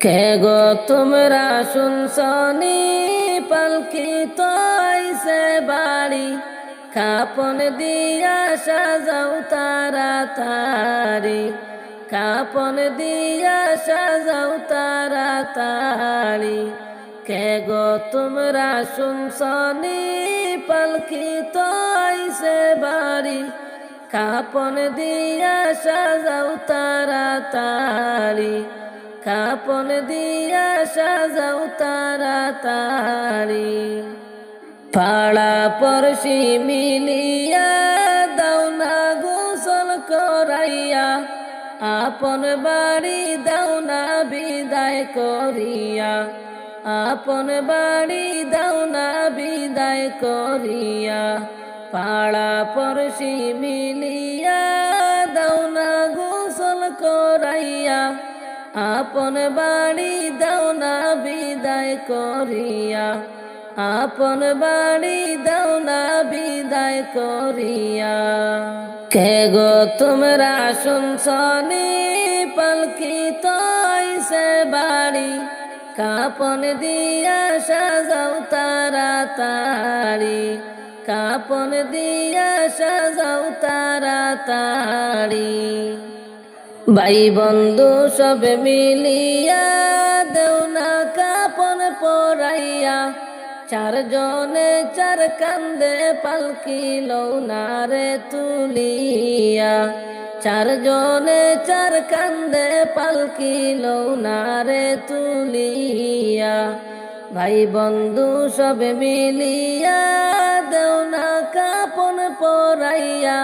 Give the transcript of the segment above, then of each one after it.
কে গো তোমরা শুনছনি পালকি তো আইছে বাড়ি, কাপন দিয়া সাজাও তাড়াতাড়ি, কাপন দিয়া সাজাও তাড়াতাড়ি। কে গো তোমরা শুনছনি পালকি তো আইছে বাড়ি, কাপন দিয়া সাজাও তাড়াতাড়ি, কাপন দিয়া সাজাও তাড়াতাড়ি। পাড়া পড়শি মিলিয়া দাও না গোসল করাইয়া, আপন বাড়ি দাও না বিদায় করিয়া, আপন বাড়ি দাও না বিদায় করিয়া। পাড়া পড়শি মিলিয়া দাও না গোসল করাইয়া, আপন বাড়ি দাও না বিদায় করিয়া, আপন বাড়ি দাও না বিদায় করিয়া। কে গো তোমরা শুনছনি পালকি তো আইছে বাড়ি, কাপন দিয়া সাজাও তাড়াতাড়ি, কাপন দিয়া সাজাও তাড়াতাড়ি। ভাই বন্ধু সব মিলিয়া দেও না কাপন পরাইয়া, চারজনে চার কান্দে পালকি লও না রে তুলিয়া, চারজনে চার কান্দে পালকি লও না রে তুলিয়া। ভাই বন্ধু সব মিলিয়া দেও না কাপন পরাইয়া,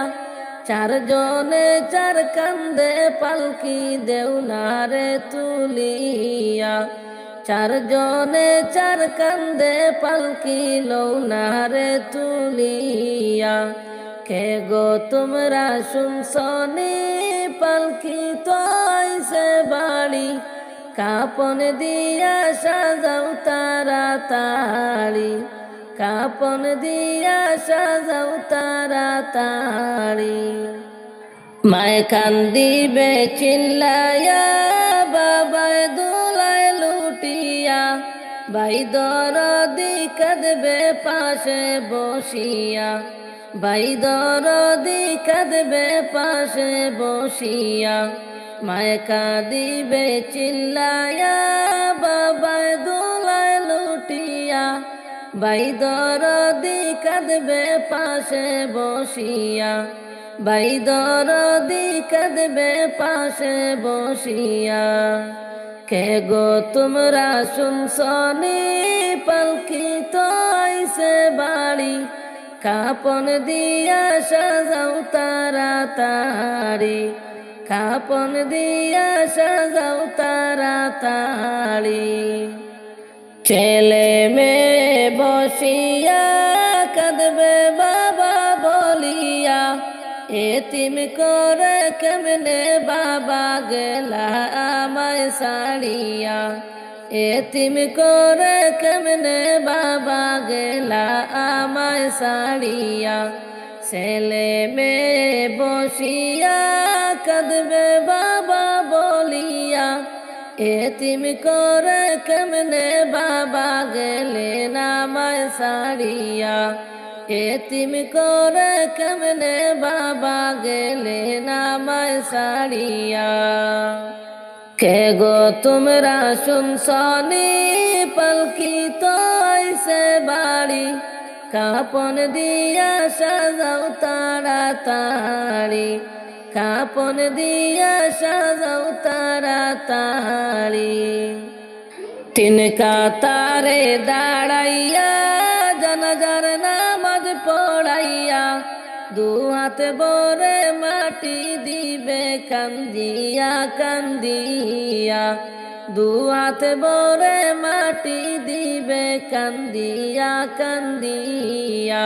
চারজনে চার কান্দে পালকি দেও না রে তুলিয়া, চারজনে চার কান্দে পালকি লও না রে তুলিয়া। কে গো তোমরা শুনছনি পালকি তো আইছে বাড়ি, কাপন দিয়া সাজাও তাড়াতাড়ি, কাপন দিয়া সাজাও তাড়াতাড়ি। মায় কান্দিবে চিল্লায়া, বাবায় দোলায় লুটিয়া, ভাই দরদি কাঁদবে পাশে বসিয়া, ভাই দরদি কাঁদবে পাশে বসিয়া। মায় কাঁদিবে চিল্লায়া, বাবায় দোলায় লুটিয়া, ভাই দরদি কাঁদবে পাশে বসিয়া, ভাই দরদি কাঁদবে পাশে বসিয়া। কে গো তোমরা শুনছনি পালকি তো আইছে বাড়ি, কাপন দিয়া সাজাও তাড়াতাড়ি, কাপন দিয়া সাজাও তাড়াতাড়ি। ছেলে মেয়ে বসিয়া কাঁদবে বাবা বলিয়া, এতিম করে কেমনে বাবা গেলা আমায় ছাড়িয়া, এতিম করে কেমনে বাবা গেলা আমায় ছাড়িয়া। ছেলে মেয়ে বসিয়া কাঁদবে বাবা বলিয়া, এতিম করে কেমনে বাবা গেলেন আমায় ছাড়িয়া, এতিম করে কেমনে বাবা গেলেন আমায় ছাড়িয়া। কে গো তোমরা শুনছনি পালকি তো আইছে বাড়ি, কাপন দিয়া সাজাও তাড়াতাড়ি, কাপন দিয়া সাজাও তাড়াতাড়ি। তিন কাতারে দাঁড়াইয়া জানাজার নামাজ পড়াইয়া, দু হাত ভরে মাটি দিবে কান্দিয়া কান্দিয়া, দু হাত ভরে মাটি দিবে কান্দিয়া কান্দিয়া।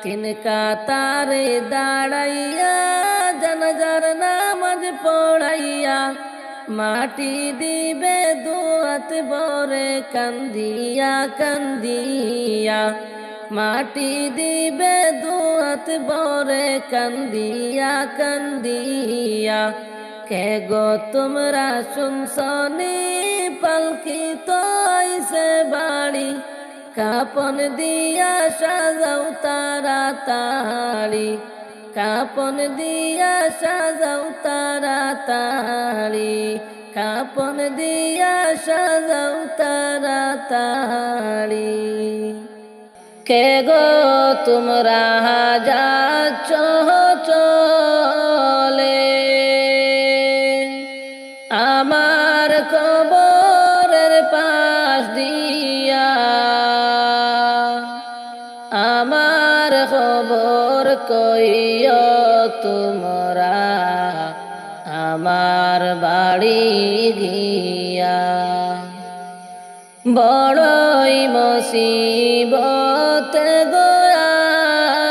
তিন কাতারে দাঁড়াইয়া জানাজার নামাজ পড়াইয়া, মাটি দিবে দু হাত ভরে কান্দিয়া কান্দিয়া, মাটি দিবে দু হাত ভরে কান্দিয়া কান্দিয়া। কে গো তোমরা শুনছনি পাল আলোকিত আইছে বাড়ি, কাপন দিয়া সাজাও তাড়াতাড়ি, কাপন দিয়া সাজাও তাড়াতাড়ি, কাপন দিয়া সাজাও তাড়াতাড়ি। কে গো তোমরা যাচ্ছ চলে, আমার কবরের পাশ দিয়া, আমার খবর কইও তোমরা আমার বাড়ি গিয়া। বড়ই মুসিবতে গয়াছি,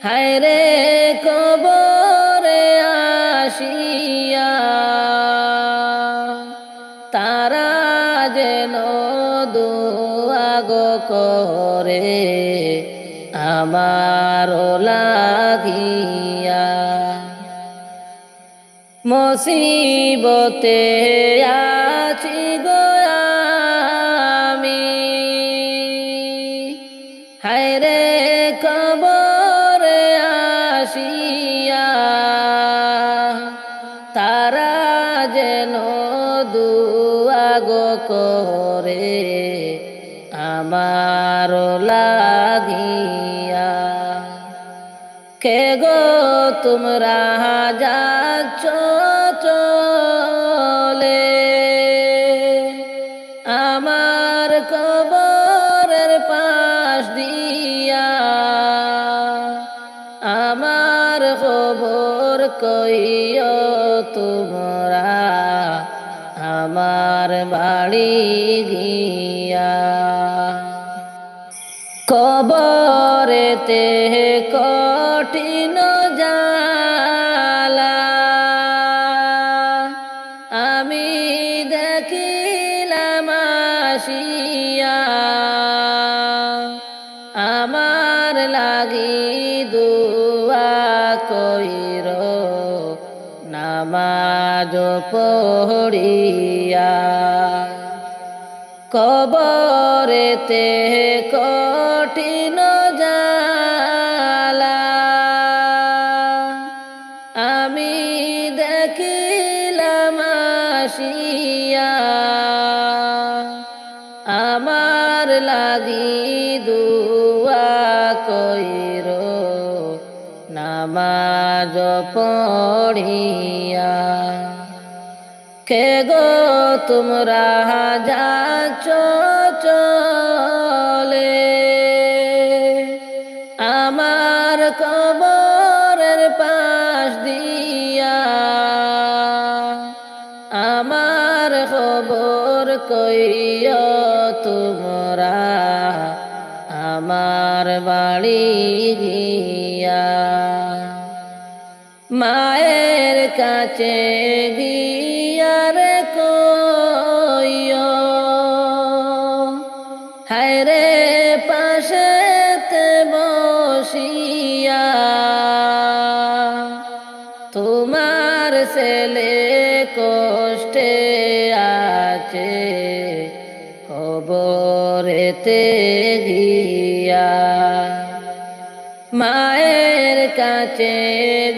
হায়রে কবরে আসিয়া, তারা যেন দোয়া গো করে আমার লাগিয়া। মুসিবতে আছি গো আমি, হায়রে কবরে আসিয়া, তারা যেন দুয়া গো করে আমার লাগিয়া। কে গো তোমরা যাচ্ছ চলে, আমার কবরের পাশ দিয়া, আমার খবর কইও তোমরা আমার বাড়ি গিয়া। কবরেতে কঠিন জালা, আমি দেখিলাম আসিয়া, আমার লাগি দুয়া কইরো নামাজ পড়িয়া। কবরেতে কঠিন জালা, আমি দেখিলাম আসিয়া, আমার লাগি দুয়া কইরো নামাজ পড়িয়া। কে গো তোমরা যাচ্ছ চলে, আমার কবরের পাশ দিয়া, আমার খবর কইও তোমরা আমার বাড়ি গিয়া। মায়ের কাছে গিয়ারে কইও, হায়রে পাশেতে বসিয়া, তোমার ছেলে কষ্টে আছে কবরেতে গিয়া। মায়ের কাছে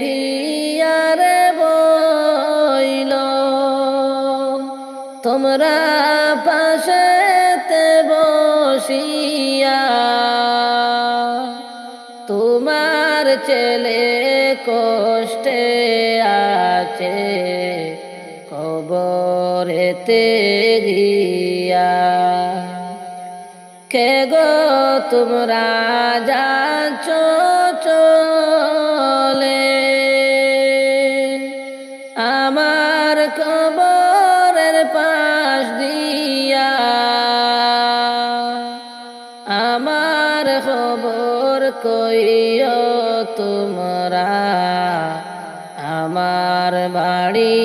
গিয়ারে বইল, তোমরা পাশেতে বসিয়া, তোমার ছেলে কষ্টে আছে কবরেতে গিয়া। কে গো তোমরা যাচ্ছ চলে, আমার কবরের পাশ দিয়া, আমার খবর কইও তোমরা আমার বাড়ি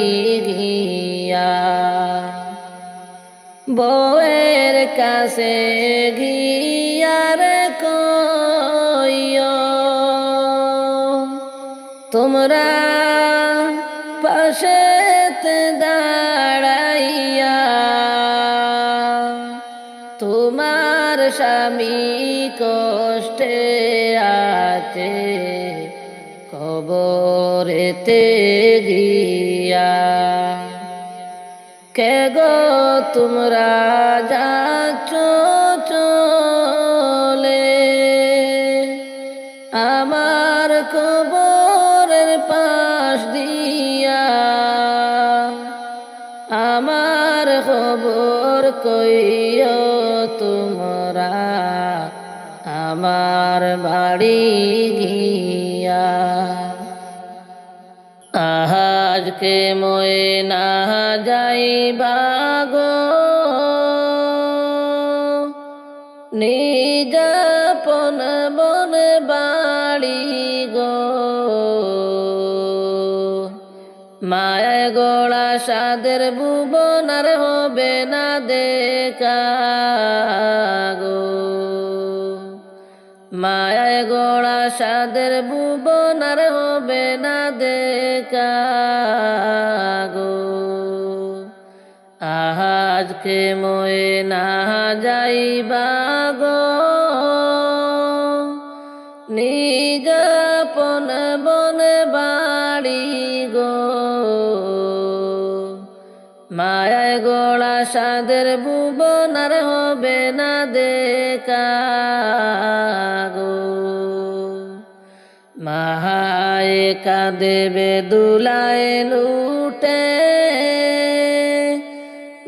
গিয়া। বউয়ের কাছে গিয়ারে কইও, তোমরা পাশেতে দা স্বামী কষ্টে আছে কবরেতে গিয়া। কে গো তোমরা যাচ্ছ চলে আমার কবরের পাশ দিয়া, আমার খবর কইও তোমরা আমার বাড়ি গিয়া। আজকে ময়ে না যাইবা গো নিজ আপন বন বাড়ি গো, মায়া গোড়া সাদের ভুবন আর হবে না দেখা গো, মায়া গোড়া সাদের ভুবন আর হবে না দেখা গো। আজকে ময়ে না যাইবা গো নিজ আপন বন বাড়ি গো, মায়ায় গোড়া সাদের ভুবন আর হবে না দেখা গো। মাহায় কাঁদেবে দুলায় লুটে,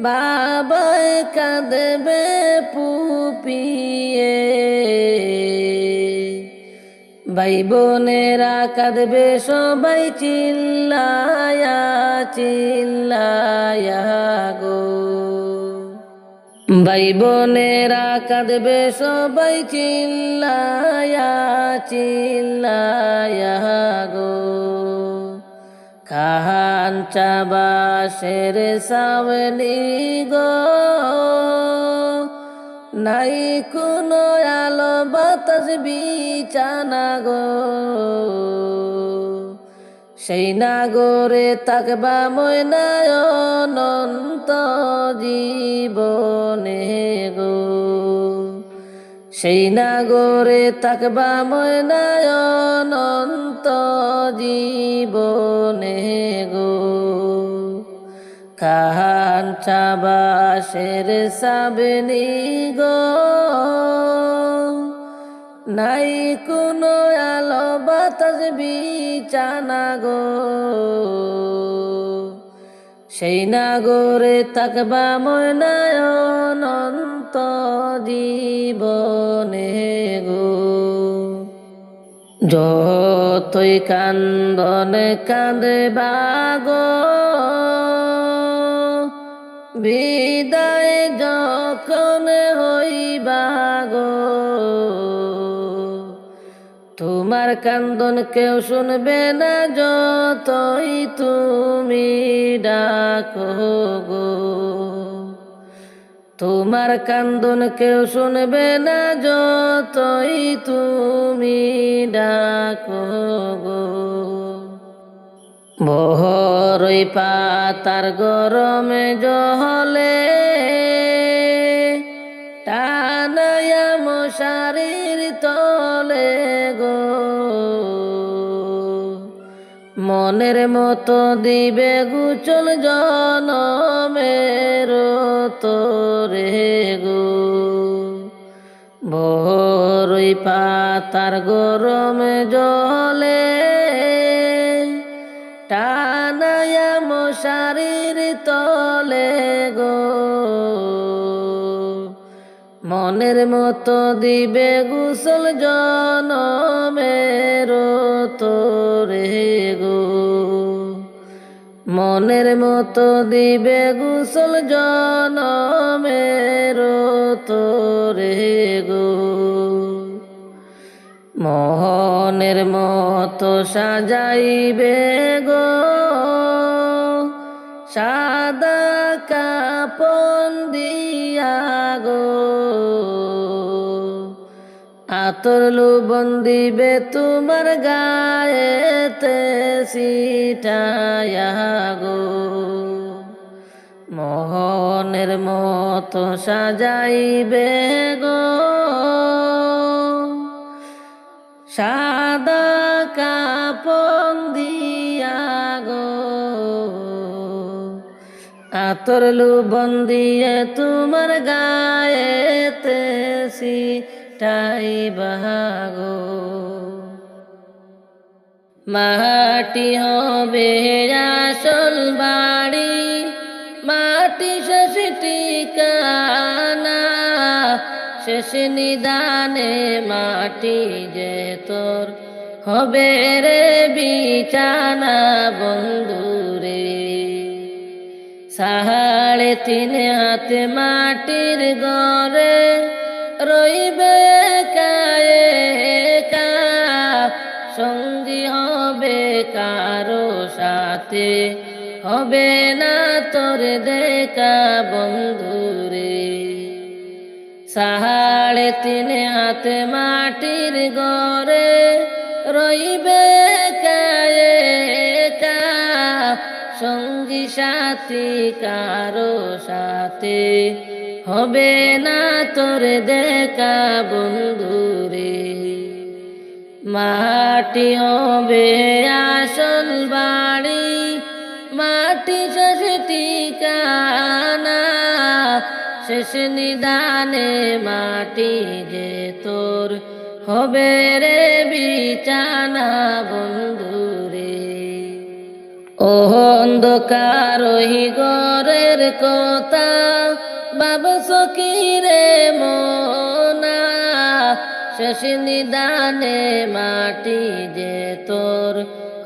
বাবায় কাঁদেবে পুপিয়ে, ভাই বোনেরা কাঁদবে সবাই চিল্লায়া চিল্লায়া গো, ভাই বোনেরা কাঁদবে সবাই চিল্লায়া চিল্লায়া গো। খাঞ্চা বাসের সামনে গো নাই কোনো আলো বাতাস বিছানা গো, সেই নাগরে তাকবা ময়নায় অনন্ত জীবনে গো, সেই নাগরে তাকবা ময়নায় অনন্ত জীবনে গো। খাঞ্চা বাসের সামনে গো নাই কোনো আলো বাতাস বিছানা গো, সেই নাগরে তাকবা ময়নায় অনন্ত জীবনে গো। যতই কান্দন কাঁদবা গো বিদায় যখন হইবা গো, তোমার কান্দন কেউ শুনবে না যতই তুমি ডাকো গো, তোমার কান্দন কেউ শুনবে না যতই তুমি ডাকো গো। বহরই পাতার গরমে জহলে টানায়া মশারির তলে গো, মনের মতো দিবে গুচল জনমের তোরে গো, বহরই পাতার গরমে জলে টানায়া মশারির তলে গো, মনের মতো দিবে গুসল জনমের তোরে গো, মনের মতো দিবে গুসল জনমের তোরে গো। মোহনের মতো সাজাইবে গো সাদা কাপন দিয়া গো, আতর লুবন দিবে তোমার গায়েতে ছিটায়া গো, মোহনের মতো সাজাইবে গো সাদা কাপন দিয়া গো, আতর লুবন দিয়ে তোমার গায়েতে সিটাইবা গো। মাটি হবে আসল বাড়ি, মাটি শেষ ঠিকানা, শেষ নিদানে মাটি যে তোর হবে রে বিছানা বন্ধুরে। 3.5 হাত মাটির ঘরে রইবে একা একা, সঙ্গী হবে কারো সাথে হবে না তোর দেখা বন্ধুরে। 3.5 হাত মাটির ঘরে রইবে একা একা, সঙ্গী সাথী কারো সাথে হবে না তোর দেখা বন্ধুরে। মাটি হবে আসল বাড়ি, মাটি শেষ ঠিকানা, শেষ নিদানে মাটি যে তোর হবে রে বিছানা বন্ধুরে। ও অন্ধকার ওই ঘরের কথা ভাবছ কি রে মনা, শেষ নিদানে মাটি যে তোর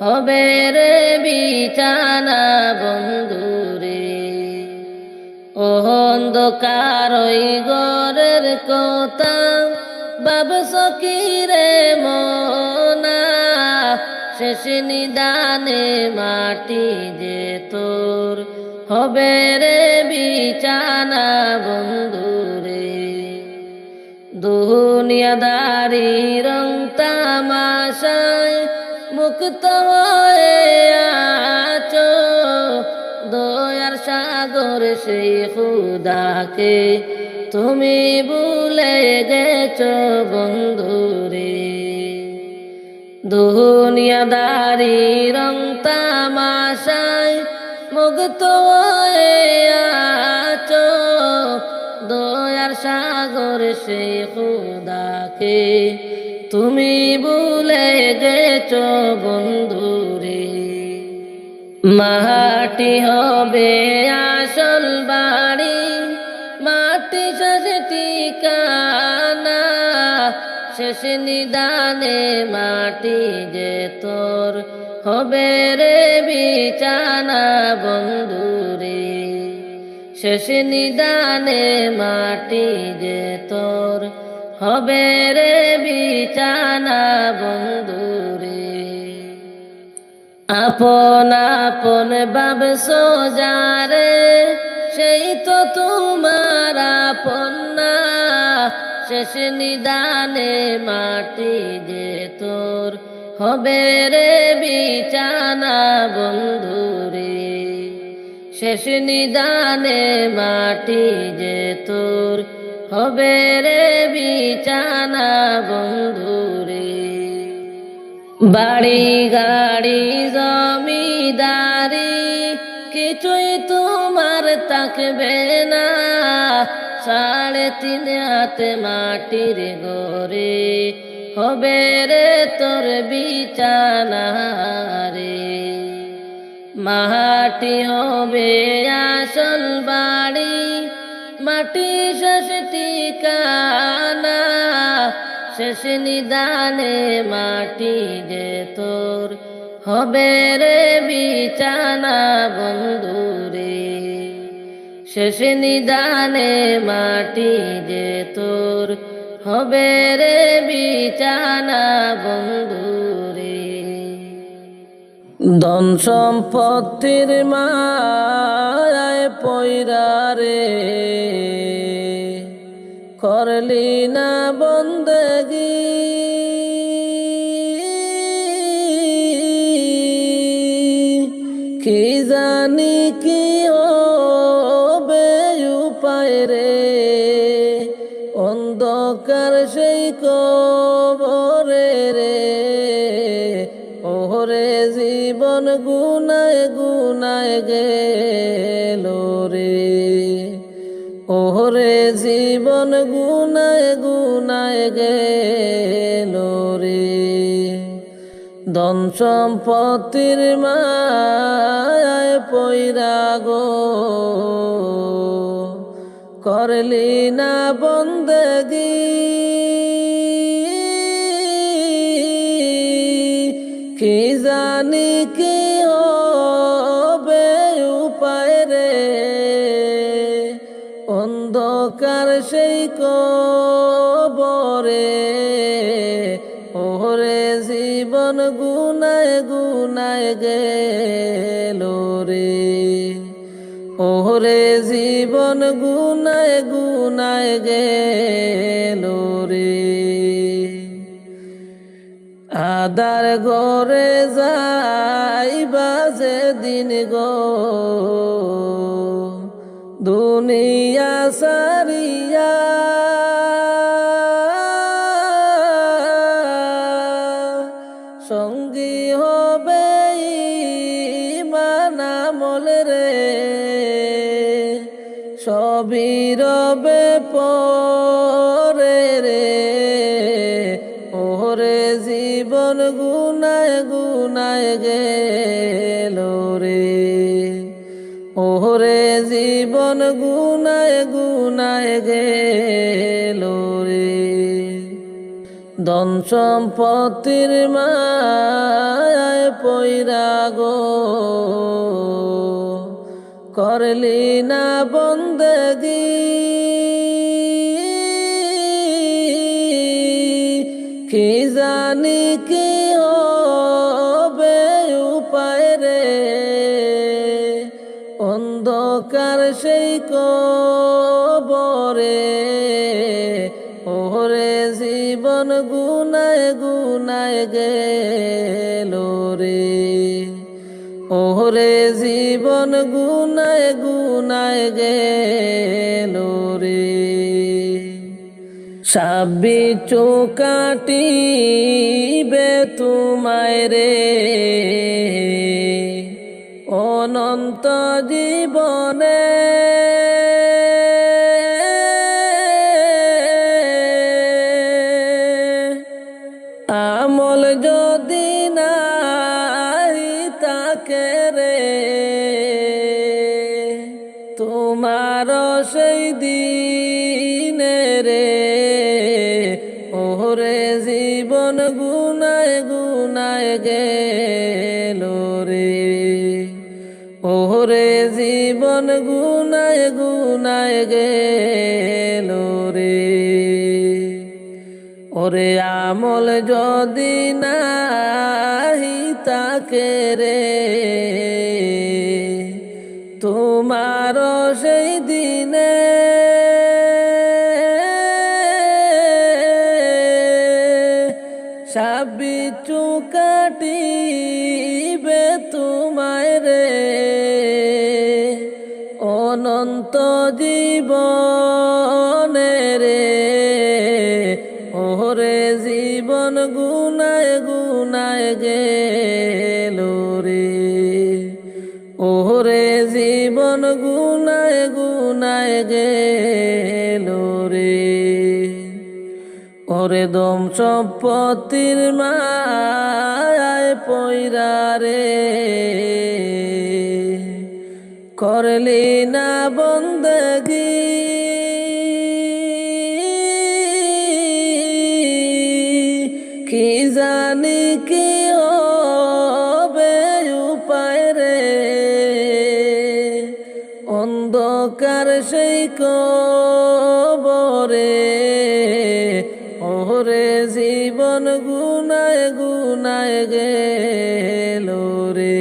হবে রে বিছানা বন্ধুরে। ও অন্ধকার ওই ঘরের কথা ভাবছ কি রে মনা, শেষ নিদানে মাটি যে তোর হবে রে বিছানা বন্ধুরে। দুনিয়াদারি রং তামাশায় মুক্ত হয়ে আছো, দয়ার সাগর সেই খুদাকে তুমি ভুলে গেছো বন্ধুরে। দুনিয়াদারি রং তামাশায় মুক্ত হয়ে আছো, দয়ার সাগর সেই খুদাকে তুমি ভুলে গেছো বন্ধুরে। মাটি হবে আসল বাড়ি, মাটি শেষ ঠিকানা, শেষ নিদানে মাটি যে তোর হবে রে বিছানা বন্ধুরে। শেষ নিদানে মাটি যে তোর হবে রে বিছানা বন্ধুরে। আপন আপন ভাবছো যারে সেই তো তোমার আপন না, শেষ নিদানে মাটি যে তোর হবে রে বিছানা বন্ধুরে। শেষ নিদানে মাটি যে তোর হবে রে বিছানা বন্ধুরে। বাড়ি গাড়ি জমিদারি কিছুই তোমার থাকবে না, 3.5 হাত মাটির ঘরে হবে রে তোর বিছানা রে। মাটি হবে আসল বাড়ি, মাটি শেষ ঠিকানা, শেষ নিদানে মাটি যে তোর হবে রে বিছানা বন্ধুরে। শেষ নিদানে মাটি যে তোর হবে রে বিছানা বন্ধুরে। ধন সম্পত্তির মায়ায় পয়রা রে করলি না বন্দেগি, কি জানি কি গুনায় গেল রে। ওরে জীবন গুনায় গুনায় গেল রে। ধন সম্পত্তির মায়ায় পইরা গো করলি না বন্দেগি। কি জানি কি হবে উপায় রে, অন্ধকার সেই কবরে। ওরে জীবন গুনায় গুনায় গেল রে। ওরে জীবন গুনায় গুনায় গেল রে। আদার ঘরে যাইবা যেদিন গো দুনিয়া সারিয়া, সঙ্গী হবে ঈমান আমল রে। সবই রবে পরে রে। ওরে জীবন গুনায় গুনায় গেল রে। ওরে জীবন গুনায় গুনায় গেল রে। ধন সম্পত্তির মায়ায় পইরা গো করলি না বন্দেগি। কি জানি কি হবে উপায় রে, অন্ধকার সেই কবরে। ওরে জীবন গুনায় গুনায় গেল রে। ওরে জীবন গুনায় গুনায় গেল রে। সাবি চোকাটিবে তোমায় রে, অনন্ত জীবনে। আমল যদি নাই তাকে রে, তোমার সেই দিনে রে। ওরে জীবন গুনায় গুনায় গেল রে। ওরে জীবন গুনায় গুনায় গেল রে। ওরে আমল যদি নাহি তাকে রে, তোমার সেই দিনে। সাবি চুকাটিবে তোমায় রে, অনন্ত জীবনে রে। ওরে জীবন গুনায় গুনায় গেল রে। ওরে জীবন গুনায় গুনায় গেল রে। ওরে দম সম্পত্তির মায়ায় পইরা রে করলি না বন্দেগি। কি জানি কি হবে উপায় রে, অন্ধকার সেই কবরে। ওরে জীবন গুনায় গুনায় গেল রে।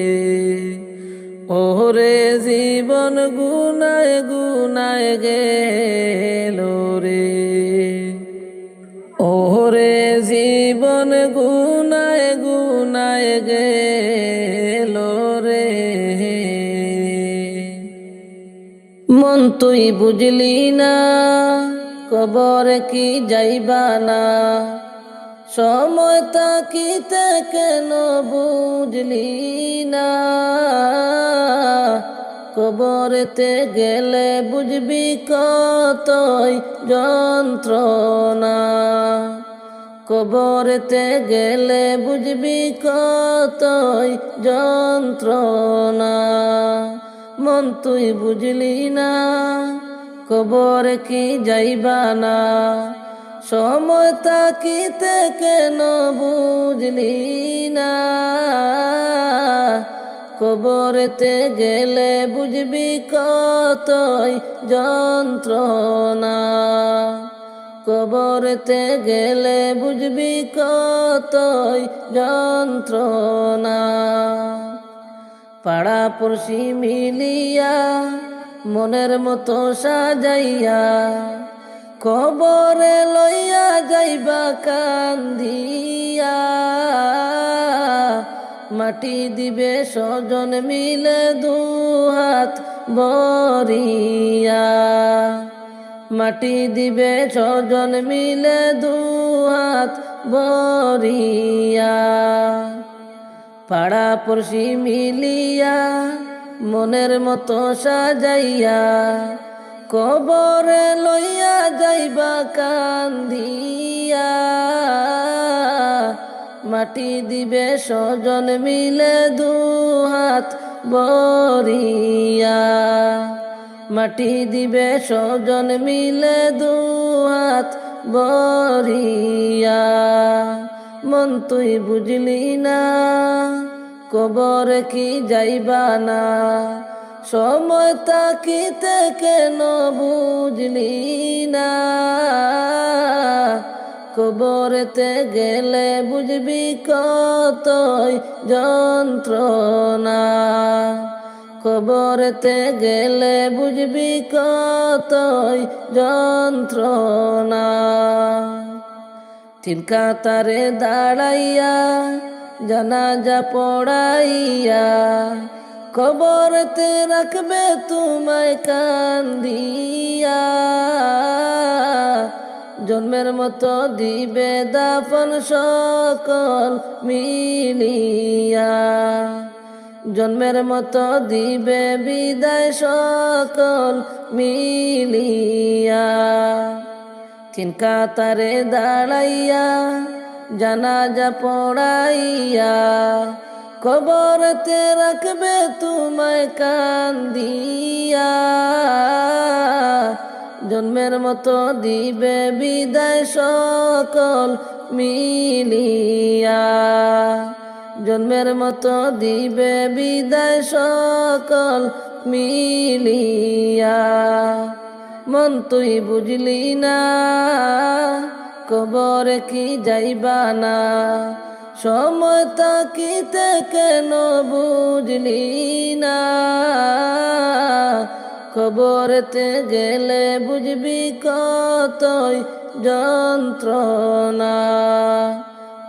ওরে জীবন গুনায় গুনায় গেল রে। ওরে জীবন গুনায় গুনায় গেল রে। মন তুই বুঝলি না, কবর কি যাইবা না, সময় তাকিতে কেন বুঝলি না, কবরেতে গেলে বুঝবি কতই যন্ত্রণা, কবরেতে গেলে বুঝবি কতই যন্ত্রণা। মন তুই বুঝলি না, কবরে কি যাইবা না, সময় তাকিতে কেন বুঝলি না, কবরেতে গেলে বুঝবি কতই যন্ত্রণা, কবরেতে গেলে বুঝবি কতই যন্ত্রণা। পাড়া পড়শি মিলিয়া মনের মতো সাজাইয়া, কবরে লইয়া যাইবা কান্দিয়া, মাটি দিবে স্বজন মিলে দুহাত বরিয়া, মাটি দিবে স্বজন মিলে দুহাত বরিয়া। পাড়া পড়শি মিলিয়া মনের মতো সাজাইয়া, কবরে লইয়া যাইবা কান্দিয়া, মাটি দিবে স্বজন মিলে দুহাত বরিয়া, মাটি দিবে স্বজন মিলে দুহাত বরিয়া। মন তুই বুঝলি না, কবরে কি যাইবা না, সময় তাকিতে কেন বুঝলি না, কবরেতে গেলে বুঝবি কতই যন্ত্রণা, কবরেতে গেলে বুঝবি কতই যন্ত্রণা। তিন কাতারে দাঁড়াইয়া জানাজা পড়াইয়া, কবরেতে রাখবে তোমায় কান্দিয়া, জন্মের মতো দিবে দাফন সকল মিলিয়া, জন্মের মতো দিবে বিদায় সকল মিলিয়া। তিন কাতারে দাঁড়াইয়া জানাজা পড়াইয়া, কবরেতে রাখবে তোমায় কান্দিয়া, জন্মের মতো দিবে বিদায় সকল মিলিয়া, জন্মের মতো দিবে বিদায় সকল মিলিয়া। মন তুই বুঝলি না, কবরে কি যাইবা না, সময় তাকিতে কেন বুঝলি না, কবরেতে গেলে বুঝবি কতই যন্ত্রণা,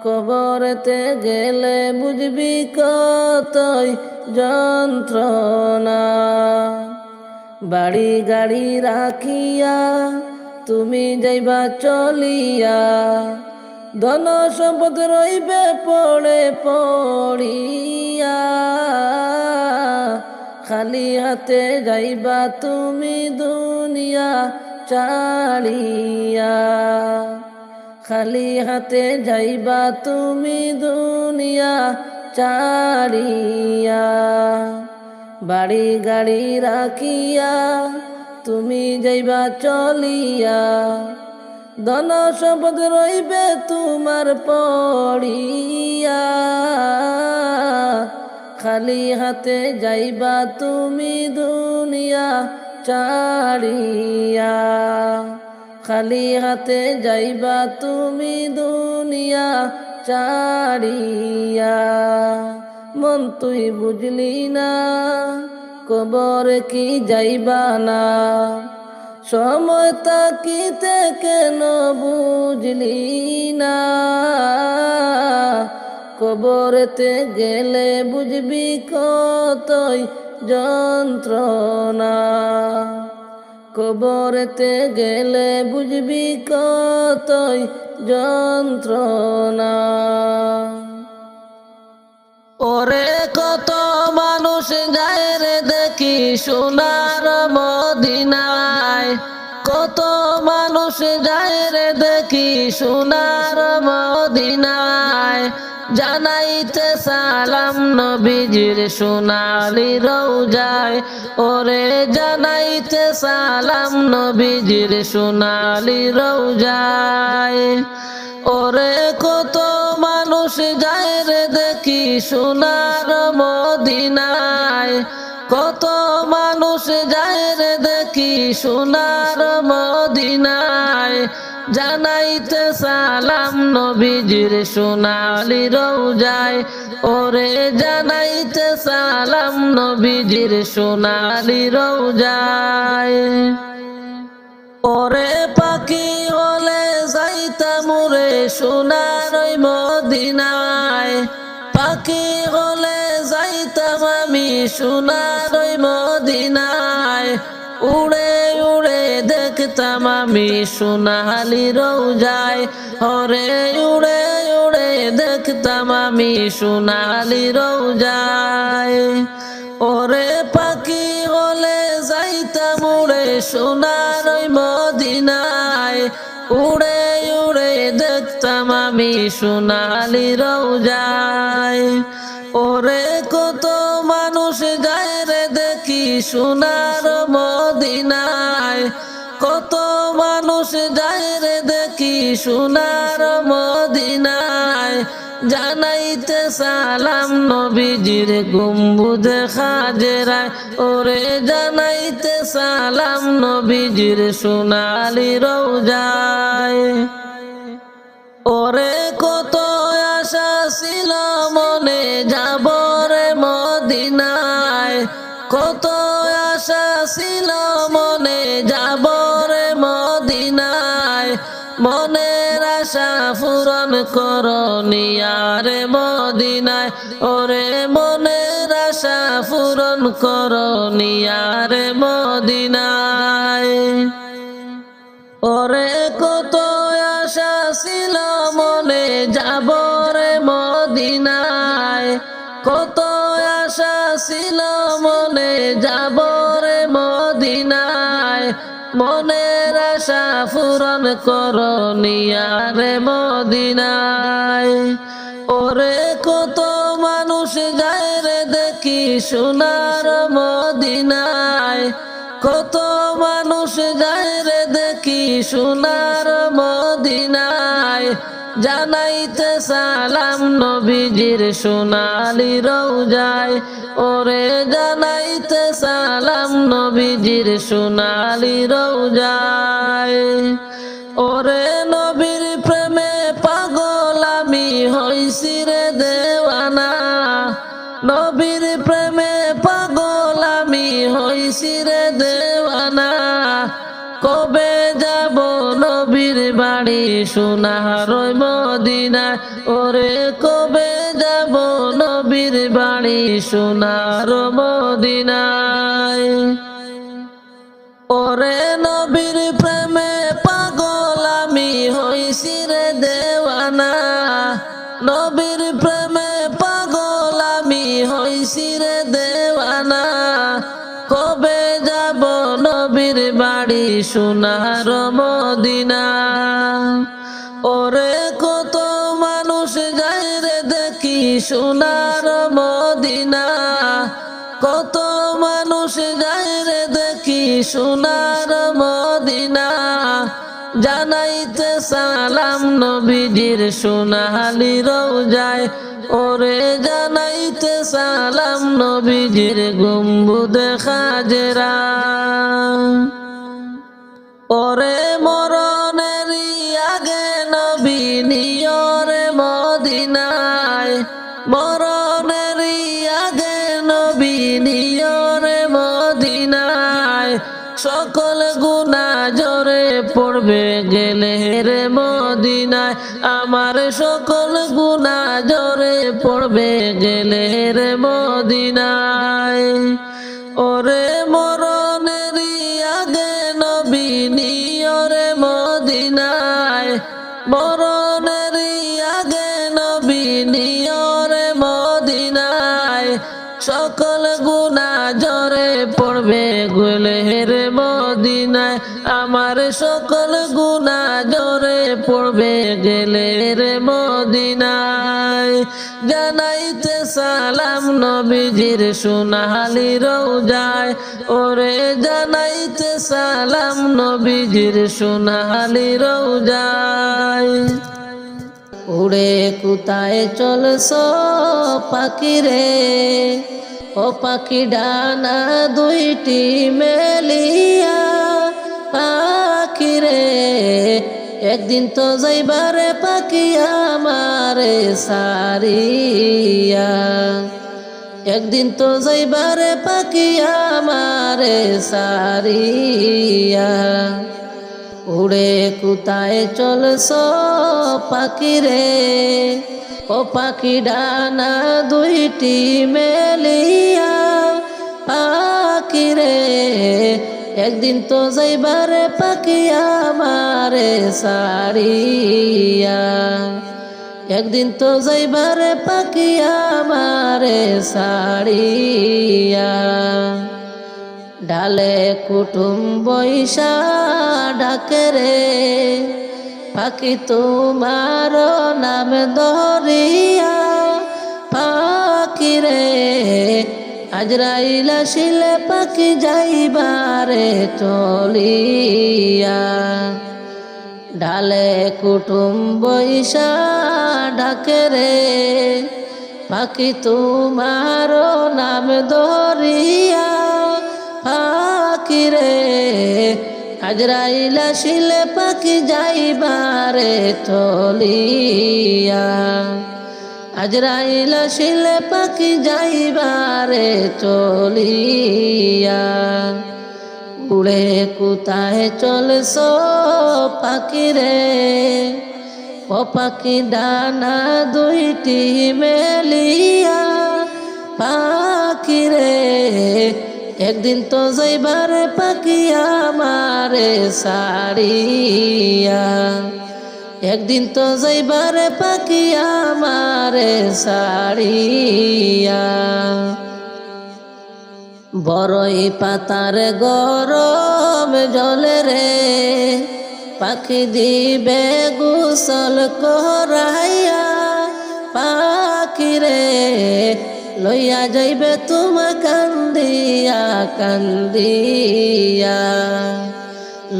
কবরেতে গেলে বুঝবি কতই যন্ত্রণা। বাড়ি গাড়ি রাখিয়া তুমি যাইবা চলিয়া, ধন সম্পদ রইবে পড়ে পড়িয়া, খালি হাতে যাইবা তুমি দুনিয়া ছাড়িয়া, খালি হাতে যাইবা তুমি দুনিয়া ছাড়িয়া। বাড়ি গাড়ি রাখিয়া তুমি যাইবা চলিয়া, ধন সম্পদ রইবে তোমার পড়িয়া, খালি হাতে যাইবা তুমি দুনিয়া ছাড়িয়া, খালি হাতে যাইবা তুমি দুনিয়া ছাড়িয়া। মন তুই বুঝলি না, কবরে কি যাইবা না, সময় তাকিতে কেন বুঝলি না, কবরেতে গেলে বুঝবি কতই যন্ত্রণা, কবরেতে গেলে বুঝবি কতই যন্ত্রণা। ওরে কত মানুষ যায় রে দেখি সোনার মদিনায়, কত মানুষ যায় রে দেখি সোনার মদিনায়, জানাইতে সালাম নবীজির সোনালি রওজায়। ওরে জানাইতে সালাম নবীজির সোনালি রওজায়। ওরে কত মানুষ যায় রে দেখি সোনার মদিনায়, কত মানুষ যায় রে দেখি সোনার মদিনায়, জানাইতে সালাম নবীজির সোনালি রওজায়। ওরে জানাইতে সালাম নবীজির সোনালি রওজায়। ওরে পাখি হলে যাইতাম রে সোনার ওই মদিনায়, পাখি হলে যাইতাম আমি সোনার ওই মদিনায়, উড়ে উড়ে দেখতাম আমি সোনালি রওজায়। ওরে উড়ে উড়ে দেখতাম আমি সোনালি রওজায়। ওরে পাখি হলে যাইতাম উড়ে সোনার ওই মদিনায়, উড়ে উড়ে দেখতাম আমি সোনালি রওজায়। ওরে কত মানুষ যায় রে দেখি সোনার মদিনায়, কত মানুষ যায় রে দেখি সোনার মদিনায়, জানাইতে সালাম নবীজির গম্বুজে খাজেরায়। ওরে জানাইতে সালাম নবীজির সোনালি রওজায়। ওরে কত আশা ছিল মনে যাব রে মদিনায়, কত আশা ছিল মনে যাব রে মদিনায়, মনের আশা পূরণ করনিয়া রে মদিনায়। ওরে মনের আশা পূরণ করনিয়া রে মদিনায়। ওরে কত আশা ছিল মনে যাব রে মদিনায়, কত আশা ছিল মনে যাব রে মদিনায়, মনের আশা পূরণ করনিয়া রে মদিনায়। ওরে কত মানুষ যায় রে দেখি সোনার মদিনায়, কত মানুষ যায় রে দেখি সোনার মদিনায়, জানাইতে সালাম নবীজির সোনালি রওজায়। ওরে জানাইতে সালাম নবীজির সোনালি রওজায়। ওরে নবীর প্রেমে পাগল আমি হইছি রে দেওয়ানা, নবীর প্রেমে পাগল আমি হইছি রে দেওয়ানা, কবে যাব নবীর বাড়ি সোনার ওই মদিনায়। ওরে কবে যাব নবীর বাড়ি সোনার মদিনায়। ওরে নবীর প্রেমে পাগল আমি হইছি রে দেওয়ানা, নবীর প্রেমে পাগল আমি হইছি রে দেওয়ানা, কবে যাব নবীর বাড়ি সোনার মদিনা। ওরে কত মানুষ যায় রে দেখি সোনার মদিনা, কত মানুষ যায় রে দেখি সোনার মদিনা, জানাইতে সালাম নবীজির সোনালি রওজায়। ওরে জানাইতে সালাম নবীজির গম্বুজে খাজেরা। ওরে মরণেরই আগে নবী নিও রে মদিনায়, মরণেরই আগে নবী নিও রে মদিনায়, সকল গুনাহ জরে পড়বে গেলে রে মদিনায়, আমার সকল গুনাহ জরে পড়বে গেলে রে মদিনায়। ওরে মরণেরই আগে মরণেরই আগে নবী নিয়রে মদিনায় সকল গুনাহ ঝরে পড়বে গুলের মদিনায় আমার সকল গুনাহ ঝরে পড়বে গেলের মদিনায় জানাইতে সালাম নবীজির সোনালি রওজায় ওরে জানাইতে সালাম নবীজির সোনালি রওজায় উড়ে কোথায় চলছ পাখি রে ও পাখি ডানা দুইটি মেলিয়া পাখি রে একদিন তো যাইবারে পাখি আমারে সারিয়া একদিন তো যাইবারে পাখি আমারে সারিয়া উড়ে কোথায় চলছ পাখি রে ও পাখি ডানা দুইটি মেলিয়া পাখি রে একদিন তো যাইবারে পাখি আমারে সারিয়া একদিন তো যাইবারে পাখি আমারে সারিয়া ডালে কুটুম বৈশা ডাকে রে পাখি তোমার নাম ধরিয়া পাখি রে আজরাইল আসিলে পাখি যাইবারে চলিয়া ডালে কুটুম বৈশা ডাকে রে পাখি তোমার নাম ধরিয়া পাখি রে আজরাইল আসিলে পাখি যাইবারে চলিয়া আজরাইল আসিলে পাখি যাইবারে চলিয়া উড়ে কোথায় চলছ পাখি রে ও পাখি ডানা দুইটি মেলিয়া পাখি রে একদিন তো যাইবারে পাখি আমারে সারিয়া একদিন তো যাইবারে পাখি আমারে সারিয়া বড়ই পাতার গরম জলে রে পাখি দিবে গোসল করাইয়া পাখি রে লইয়া যাইবে তোমা কান্দিয়া কান্দিয়া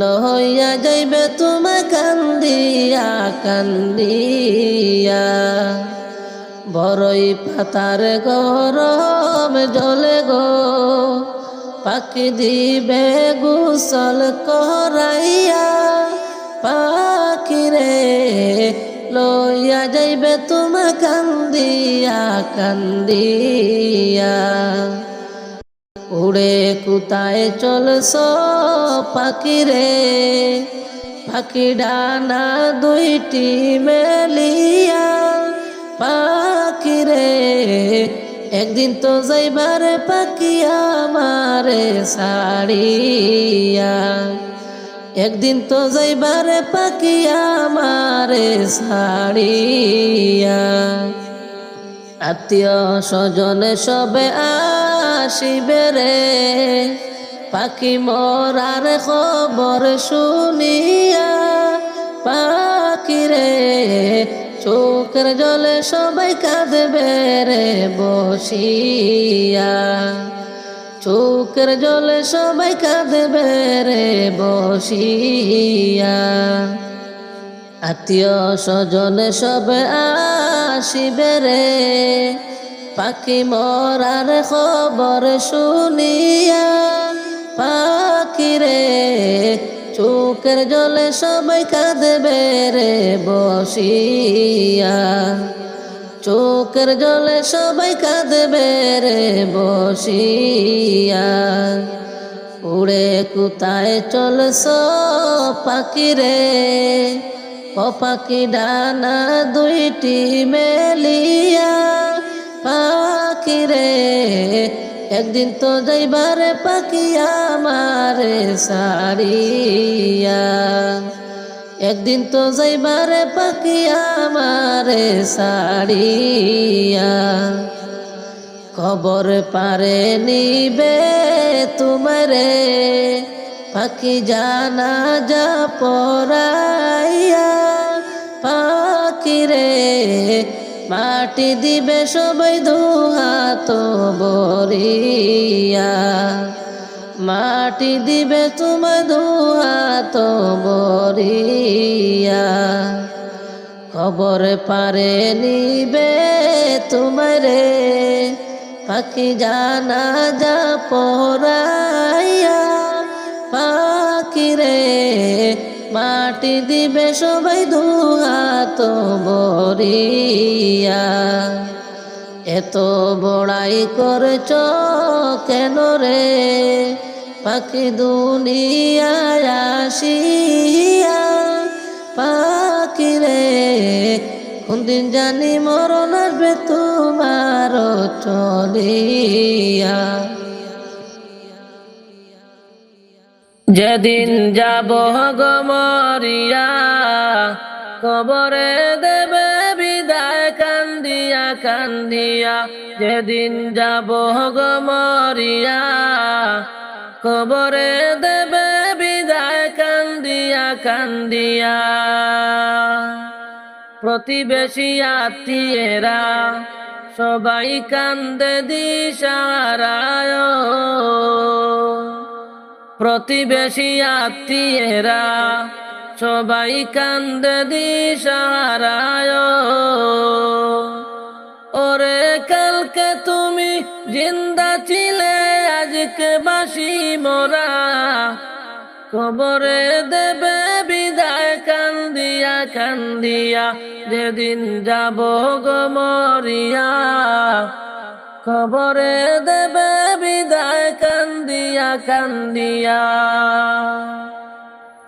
লইয়া যাইবে তোমা কান্দিয়া কান্দিয়া বড়ই পাতার গরম জলে গো পাখি দিবে গোসল করাইয়া পাখি রে লইয়া যাইবে তোমা কান্দিয়া কান্দিয়া উড়ে কোথায় চলছ পাখি রে পাখি ডানা দুইটি মেলিয়া পাখি রে একদিন তো যাইবারে পাখি আমারে সারিয়া একদিন তো যাইবারে পাখি আমারে সারিয়া আত্মীয় স্বজন সবে আসিবে রে পাখি মরার খবর শুনিয়া পাখি রে চোখের জলে সবাই কাঁদবে রে বসিয়া চোখের জলে সবাই কাঁদবে রে বসিয়া আত্মীয় স্বজন সবে আসিবে রে পাখি মরার খবর শুনিয়া পাখি রে চোখের জলে সবাই কাঁদবে রে বসিয়া চোখের জলে সবাই কাঁদবে রে বসিয়া উড়ে কোথায় চলছ পাখি রে ও পাখি ডানা দুইটি মেলিয়া পাখি রে একদিন তো যাইবারে পাখি আমারে সারিয়া একদিন তো যাইবারে পাখি আমারে সাড়িয়া, কবর পারে নিবে তোমারে পাখি জানাজা পরাইয়া। পাখি রে মাটি দিবে সবাই দুহাত ভরিয়া, মাটি দিবে তোমায় দুহাত ভরিয়া। কবর পারে নিবে তোমারে পাখি জানাজা পরাইয়া। পাখি রে মাটি দিবে সবাই দুহাত ভরিয়া। এত বড়াই করছ কেন রে পাখি দুনিয়ায় আসিয়া। পাখি রে কোনদিন জানি মরণ আসবে তোমার চলিয়া। যেদিন যাব গো মরিয়া, কবরে দেবে বিদায় কান্দিয়া কান্দিয়া। যেদিন যাব গো মরিয়া, কবরে দেবে বিদায় কান্দিয়া কান্দিয়া। প্রতিবেশী আত্মীয়েরা সবাই কান্দে দিশারায়, প্রতিবেশী আত্মীয়েরা সবাই কান্দে দিশারায়। ওরে কালকে তুমি জিন্দা ছিলে আজকে বাসি মোরা, কবরে দেবে বিদায় কান্দিয়া কান্দিয়া। যেদিন যাব গো মরিয়া, কবরে দেবে বিদায় কান্দিয়া কান্দিয়া।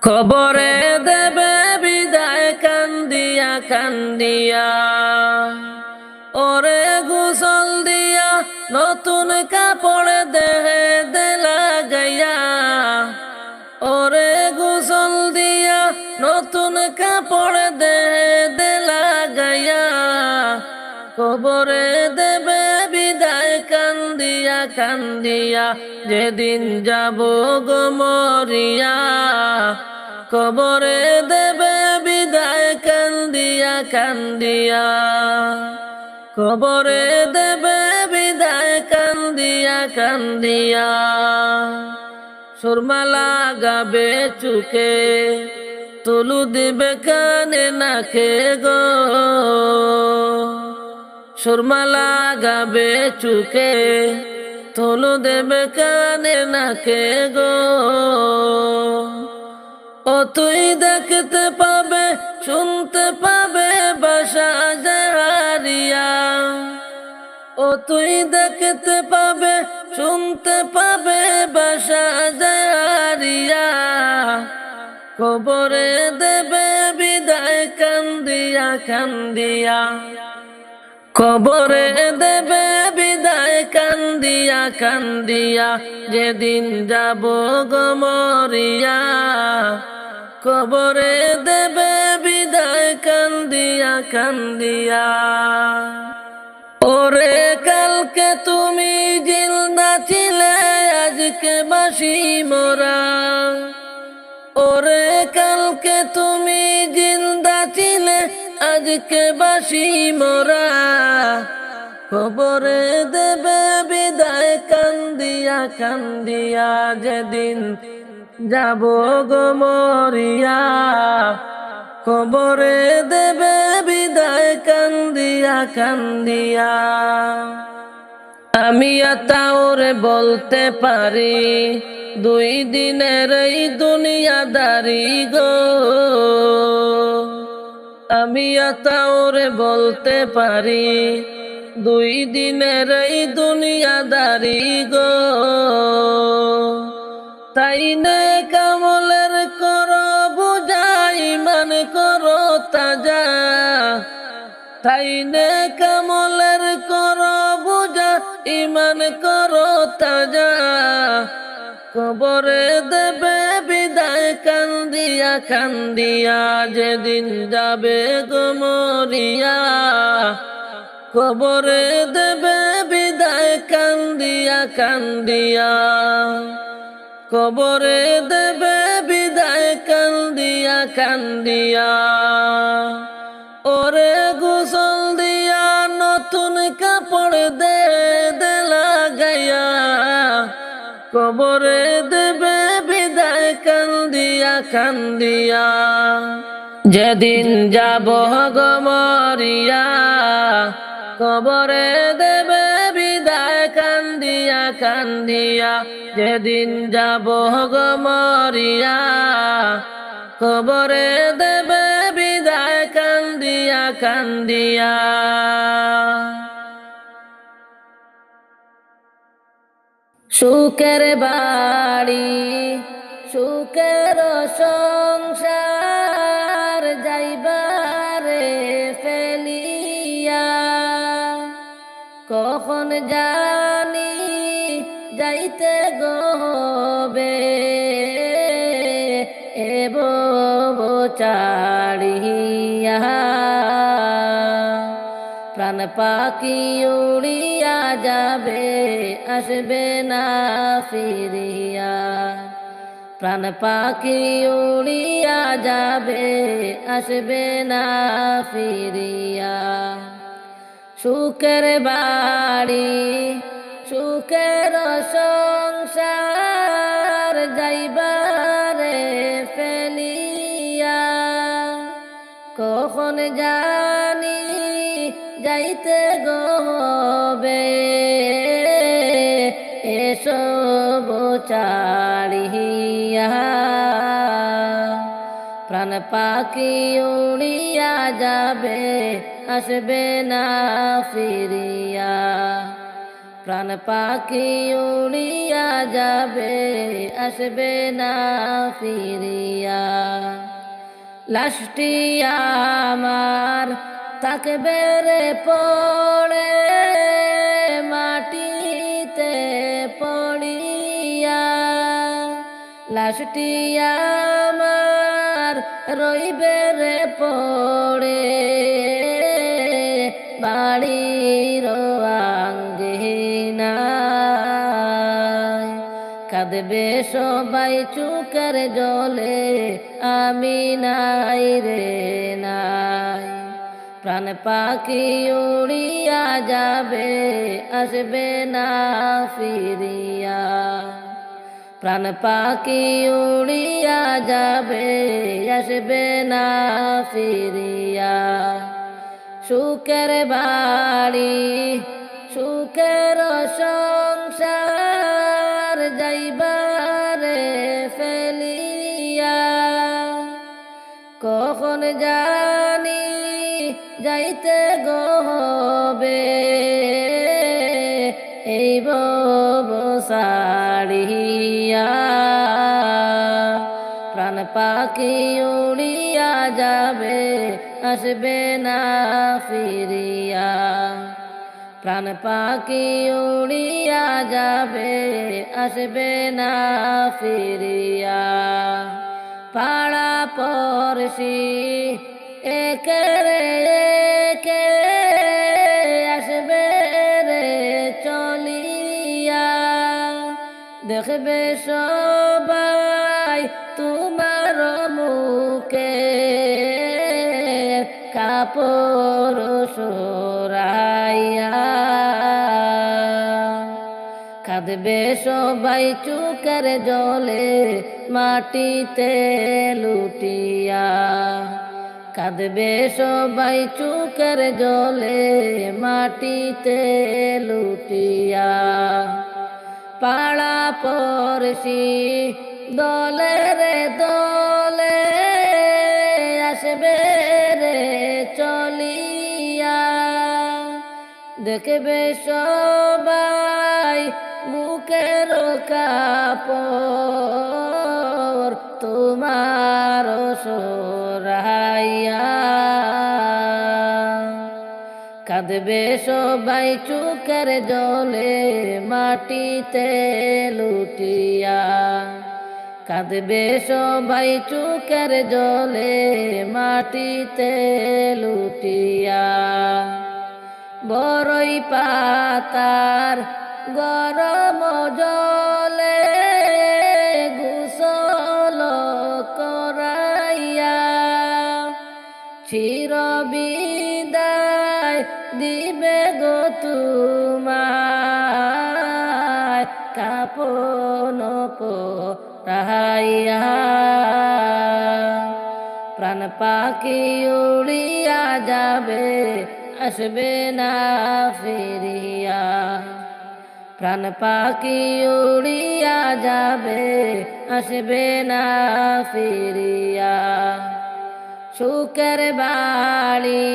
কবরে দেবে বিদায় কান্দিয়া কান্দিয়া। ওরে গোসল দিয়া নতুন কাপড় দেহে দেলা গাইয়া, ওরে গোসল দিয়া নতুন কাপড় দেহে দেলা গাইয়া। কবরে দেবে বিদায় কান্দিয়া কান্দিয়া। যেদিন যাব গো মরিয়া, কবরে দেবে বিদায় কান্দিয়া কান্দিয়া। কবরে দেবে বিদায় কান্দিয়া কান্দিয়া। সুরমা লাগাবে চুকে, তুলু দিবে কানে নাকে গো। সুরমা লাগাবে চুকে, তুলু দেবে কানে নাকে গো। ও তুই দেখতে পাবে শুনতে পাবে বাসা জাহারিয়া, ও তুই দেখতে পাবে শুনতে পাবে বাসা জাহারিয়া। কবরে দেবে বিদায় কান্দিয়া কান্দিয়া। কবরে দেবে বিদায় কান্দিয়া কান্দিয়া। যেদিন যাব গো মরিয়া, কবরে দেবে বিদায় কান্দিয়া কান্দিয়া। ওরে কালকে তুমি জিন্দা ছিলে আজকে বাসি মোরা, ওরে কালকে তুমি জিন্দা ছিলে আজকে বাসি মোরা। কবরে দেবে বিদায় কান্দিয়া কান্দিয়া। যেদিন যাব গো মরিয়া, কবরে দেবে বিদায় কান্দিয়া কান্দিয়া। আমি তাওরে বলতে পারি দুই দিনের এই দুনিয়াদারি গো। আমি তাওরে বলতে পারি দুই দিনের এই দুনিয়াদারি গো। তাই নে কামলের করো বুঝা, ইমান করো তাজা। তাই নে কামলের করো বুঝা, ইমান করো তাজা। কবরে দেবে বিদায় কান্দি কান্দিয়া কান্দিয়া যেদিন যাবে গো মরিয়া কবরে দেবে বিদায় কান্দিয়া কান্দিয়া কবরে দেবে বিদায় কান্দিয়া কান্দিয়া ওরে গোসল দিয়া নতুন কাপড় দে দে লাগাইয়া কবরে দেবে বিদায় কান্দিয়া কান্দিয়া যেদিন যাব গো মরিয়া কবরে দেবে বিদায় কান্দিয়া কান্দিয়া যেদিন যাব গো মরিয়া কবরে দেবে বিদায় কান্দিয়া কান্দিয়া সুখের বাড়ি সুখের সংসার যাইবারে ফেলিয়া কখন জানি যাইতে গবে এব চাড়িয়া প্রাণ পাখি উড়িয়া যাবে আসবে না ফিরিয়া প্রাণ পাখি উড়িয়া যাবে আসবে না ফিরিয়া সুখের বাড়ি সুখের সংসার যাইবারে ফেলিয়া কখন জানি যাইতে গবে এসব চাড়িয়া প্রাণ পাখি উড়িয়া যাবে আসবে না ফিরিয়া প্রাণ পাখি উড়িয়া যাবে আসবে না ফিরিয়া লাশটি আমার থাকবে রে পড়ে মাটিতে পড়িয়া লাশটি আমার রইবে রে পড়ে বাড়ির আঙ্গিনায় কাঁদবে সবাই চোখের জলে আমি নাই রে নাই প্রাণ পাখি উড়িয়া যাবে আসবে না ফিরিয়া প্রাণ পাখি উড়িয়া যাবে আসবে না ফিরিয়া সুখের বাড়ি সুখের সংসার যাইবারে ফেলিয়া কখন জানি যাইতে গবে এই বসাড়িয়া প্রাণ পাখি উড়িয়া যাবে আসবে না ফিরিয়া প্রাণ পাখি উড়িয়া যাবে আসবে না ফিরিয়া পাড়া পড়শি একেরে একে আসবে রে চলিয়া দেখবে সবাই তোমার মুখে কাপড় সরাইয়া কাঁদবে সবাই চোখের জলে মাটিতে লুটিয়া কাঁদবে সবাই চোখের জলে মাটিতে লুটিয়া পাড়া পড়শি দলে রে দলে আসবে রে চলিয়া দেখবে সবাই বুকের কাপড় তোমার সরাইয়া কাঁদবে সবাই চোখের জলে মাটিতে লুটিয়া কাঁদবে সবাই চোখের জলে মাটিতে লুটিয়া। বড়ই পাতার গরম জলে গোসল করাইয়া চির বিদায় দিবে গো তোমায় কাপন পরাইয়া। প্রাণ পাখি উড়িয়া যাবে আসবে না ফিরিয়া। প্রাণ পাখি উড়িয়া যাবে আসবে না ফিরিয়া। সুখের বাড়ি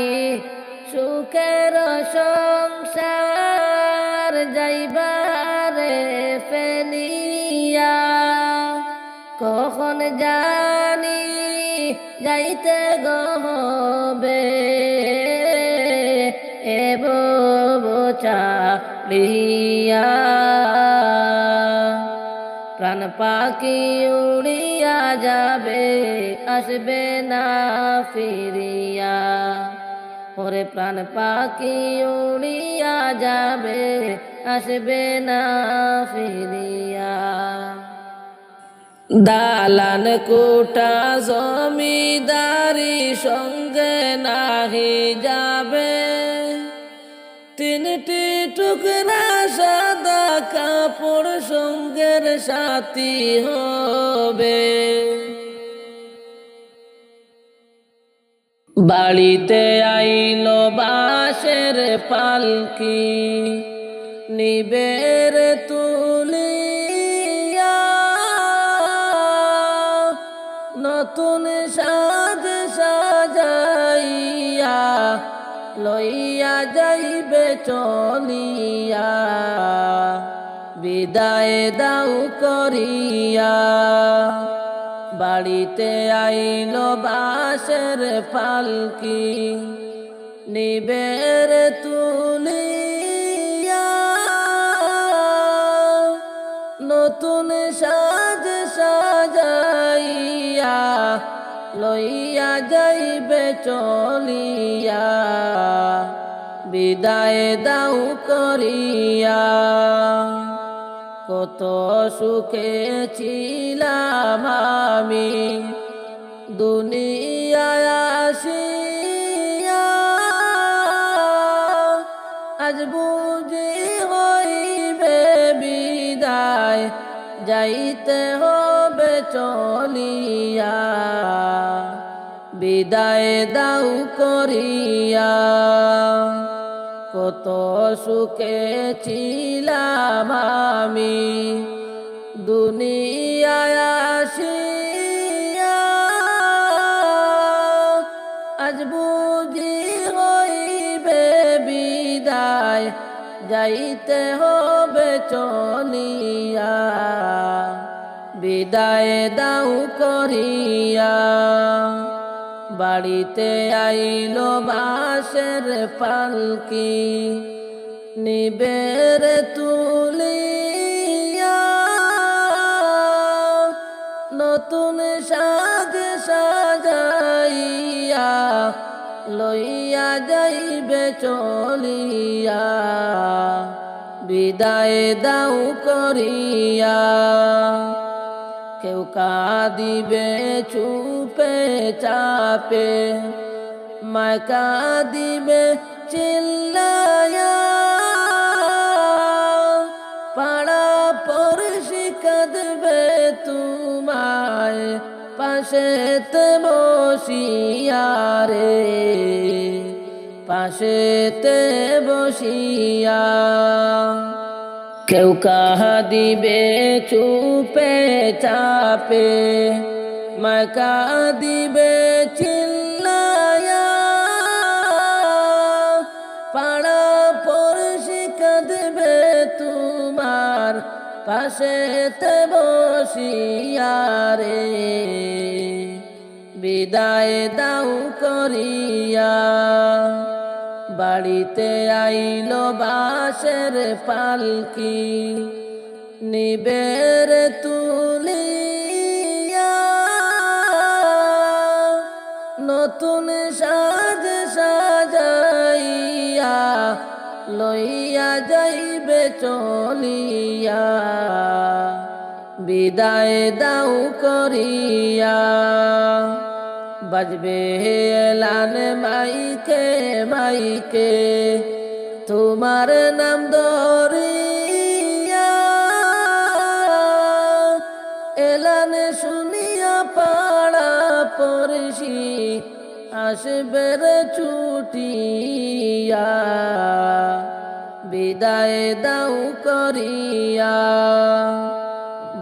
সুখের সংসার যাইবারে ফেলিয়া। কখন জানি যাইতে গবে এব চালিয়া। প্রাণ পাখি উড়িয়া যাবে আসবে না ফিরিয়া। ওরে প্রাণ পাখি উড়িয়া যাবে আসবে না ফিরিয়া। দালান কোটা জমিদারি সঙ্গে নাহি যাবে। তিনটি টুকরা সাদা কাপড় সঙ্গের সাথী হবে। বাড়িতে আইল বাঁশের পালকি নিবের তুলিয়া। নতুন সাজ সাজাইয়া লইয়া যাইবে চলিয়া। বিদায় দাও করিয়া বাড়িতে আইল বাঁশের পালকি নিবের তুলিয়া। নতুন সাজ সাজাইয়া লইয়া যাইবে চলিয়া। বিদায় দাও করিয়া কত সুখে ছিলাম আমি দুনিয়ায় আসিয়া। আজ বুঝি হইবে বিদায় যাইতে হবে চলিয়া। বিদায় দাও করিয়া কত সুখে ছিলাম আমি দুনিয়ায় আসিয়া। আজ বুঝি হইবে বিদায় যাইতে হবে চলিয়া। বিদায় দাও করিয়া বাড়িতে আইল বাঁশের পালকি নিবের তুলিয়া। নতুন সাজ সাজাইয়া লইয়া যাইবে চলিয়া। বিদায় দাও করিয়া কেউ কাঁদিবে চুপে চাপে মায় কাঁদিবে চিল্লায়া। পাড়া পড়শি কাঁদবে তোমায় পাশেতে বসিয়া রে পাশেতে বসিয়া। কেউ কাঁদিবে চুপে চাপে মায় কাঁদিবে চিল্লায়া। পাড়া পড়শি কাঁদবে তোমার পাশেতে বসিয়া রে। বিদায় দাও করিয়া বাড়িতে আইল বাঁশের পালকি নিবের তুলিয়া। লইয়া যাইবে চলিয়া, বিদায় দাও করিয়া। বাজবে এলান মাইকে মাইকে, তোমার নাম ধরিয়া। এলান শুনিয়া পাড়া পড়শি আসবে রে ছুটিয়া, বিদায় দাও করিয়া।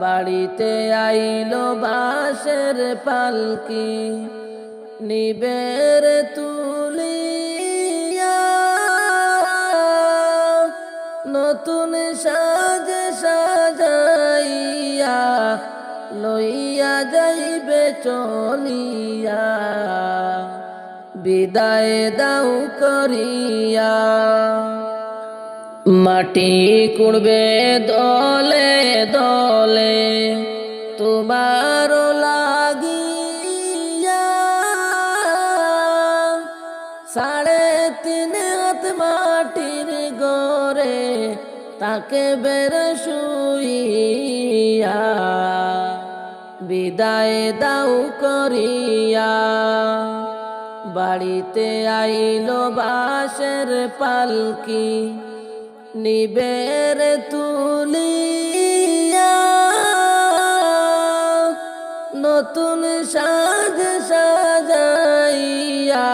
বাড়িতে আইল বাঁশের পালকি, নিবের তুলিয়া। নতুন সাজে সাজাইয়া, লইয়া যাইবে চলিয়া, বিদায় দাও করিয়া। মাটি কুড়বে দলে দলে, তোমার লাগিয়া। 3.5 হাত মাটির গড়ে, তাকে বের শুইয়া, বিদায় দাও করিয়া। বাড়িতে আইল বাঁশের পালকি, নিবের তুলিয়া। নতুন সাজ সাজাইয়া,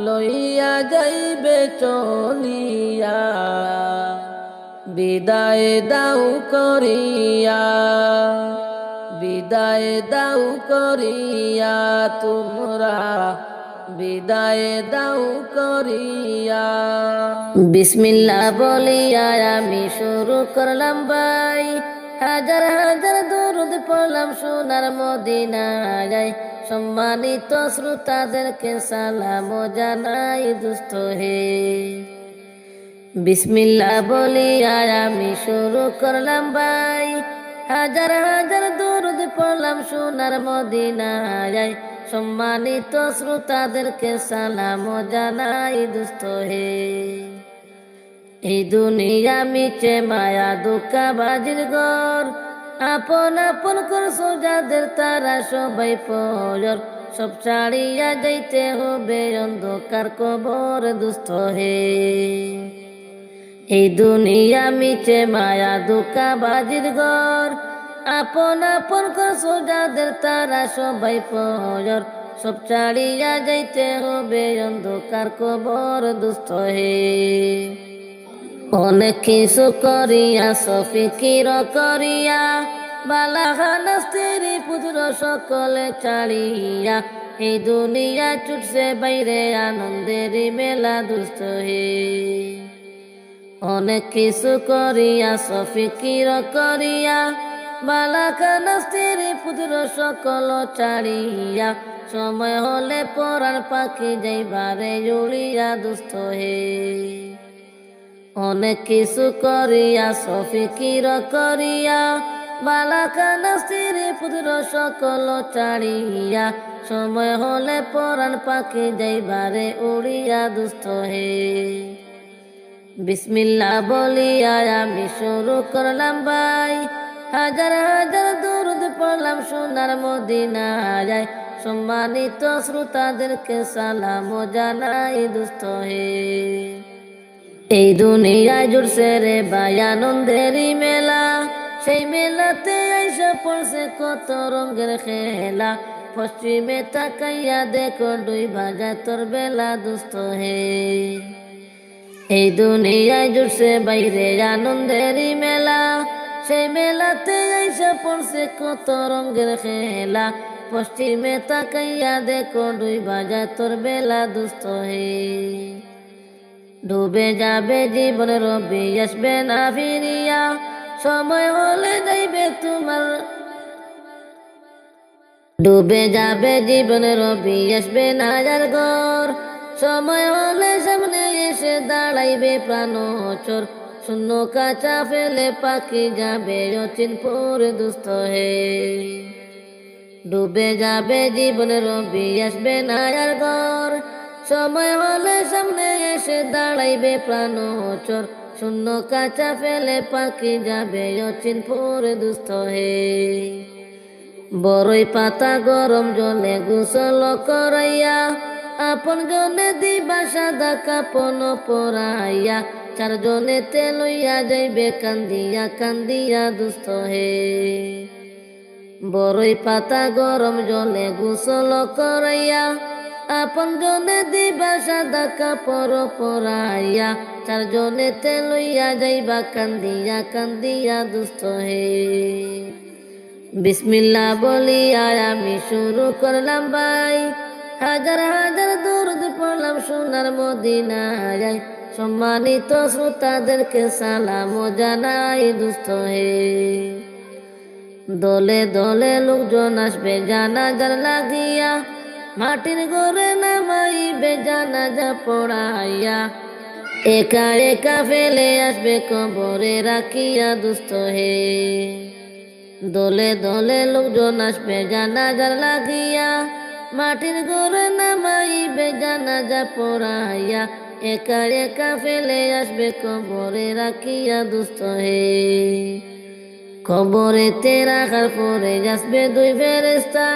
লইয়া যাইবে চলিয়া, বিদায় দাও করিয়া, বিদায় দাও করিয়া। তোমরা বিদায় দাও করিয়া। বিসমিল্লাহ বলিয়া আমি শুরু করলাম ভাই, হাজার হাজার দরুদ পড়লাম সোনার মদিনায়। সম্মানিত শ্রোতাদেরকে সালাম জানাই দুস্থ হে। বিসমিল্লাহ বলিয়া আমি শুরু করলাম ভাই, হাজার হাজার দরুদ পড়লাম সোনার মদিনায়। সম্মানিত শ্রোতাদেরকে সালাম জানাই দুস্থ হে। এই দুনিয়া মিছে মায়া ধোঁকাবাজির ঘর, আপন আপন করছো যাদের তারা সবাই পর। সব ছাড়িয়া যাইতে হবে অন্ধকার কবর দুস্থ হে। এই দুনিয়া মিছে মায়া ধোঁকাবাজির ঘর, আপন আপন করছো যাদের তারা সবাই পর। সব ছাড়িয়া যাইতে হবে অন্ধকার কবর দুস্থ হে। অনেক কিছু করিয়া সফিকির করিয়া, বালাখানা স্ত্রী পুত্র সকলে ছাড়িয়া। এই দুনিয়া ছুটছে বাইরে আনন্দের মেলা দুস্থ হে। অনেক কিছু করিয়া সফিকির করিয়া, বালাখানা স্ত্রী পুত্র সকল ছাড়িয়া। সময় হলে পরাণ পাখি যাইবারে উড়িয়া দুস্থ হে। অনেক কিছু করিয়া সফিকির করিয়া, বালাখানা স্ত্রী পুত্র সকল ছাড়িয়া। সময় হলে পরাণ পাখি যাইবারে উড়িয়া দুস্থ হে। বিসমিল্লাহ বলিয়া আমি শুরু করলাম ভাই, হাজার হাজার দরুদ পড়লাম সোনার মদিনায়। সম্মানিত শ্রোতাদেরকে সালাম জানাই দুস্থ হে। এই দুনিয়ায় জুড়ছে রে ভাই আনন্দেরই মেলা, সেই মেলাতে আইসা পড়ছে কত রঙের খেলা। পশ্চিমে তাকাইয়া দেখো 2 বাজা তোর বেলা দুস্থ হে। এই দুনিয়ায় জুড়ছে বাইরে আনন্দেরই মেলা, সেই মেলাতে আইসা পড়ছে কত রঙের খেলা। পশ্চিমে তাকাইয়া দেখো 2 বাজা তোর বেলা দুস্থ হে। ডুবে যাবে জীবন রবি আসবে না ফিরিয়া, সময় হলে যাইবে তোমার। ডুবে যাবে জীবন রবি আসবে না যার ঘর, সময় হলে সামনে এসে দাঁড়াইবে প্রাণ চোর। শূন্য কাঁচা ফেলে পাখি যাবে অচিনপুর দুস্থ হে। ডুবে যাবে জীবন রবি আসবে না আর ঘর, সময় হলে সামনে এসে দাঁড়াইবে প্রাণ চোর, শূন্য কাঁচা ফেলে পাখি যাবে অচিন পরে দুস্থ হে। বড়ই পাতা গরম জলে গোসল করাইয়া, আপন জনে দিবা সাদা কাপন পরাইয়া, চারজনেতে লইয়া যাইবে কান্দিয়া কান্দিয়া দুস্থ হে। বড়ই পাতা গরম জলে গোসল করাইয়া, আপন জনে দিবা সাদা কাপড় পরাইয়া, চারজনেতে লইয়া যাইবা কান্দিয়া কান্দিয়া দুস্থ হে। বিসমিল্লাহ বলিয়া আমি শুরু করলাম ভাই, হাজার হাজার দরুদ পড়লাম সোনার মদিনায়। সম্মানিত শ্রোতাদেরকে সালাম জানাই দুস্থ হে। দলে দলে লোকজন আসবে জানাজার লাগিয়া, মাটির ঘরে নামাইবে জানাজা পড়াইয়া, একা একা ফেলে আসবে কবরে রাখিয়া দুস্থ হে। দলে দলে লোকজন আসবে জানাজার লাগিয়া, মাটির ঘরে নামাইবে জানাজা পড়াইয়া, একা একা ফেলে আসবে কবরে রাখিয়া দুস্থ হে। কবরেতে রাখার পরে আসবে দুই ফেরেশতা,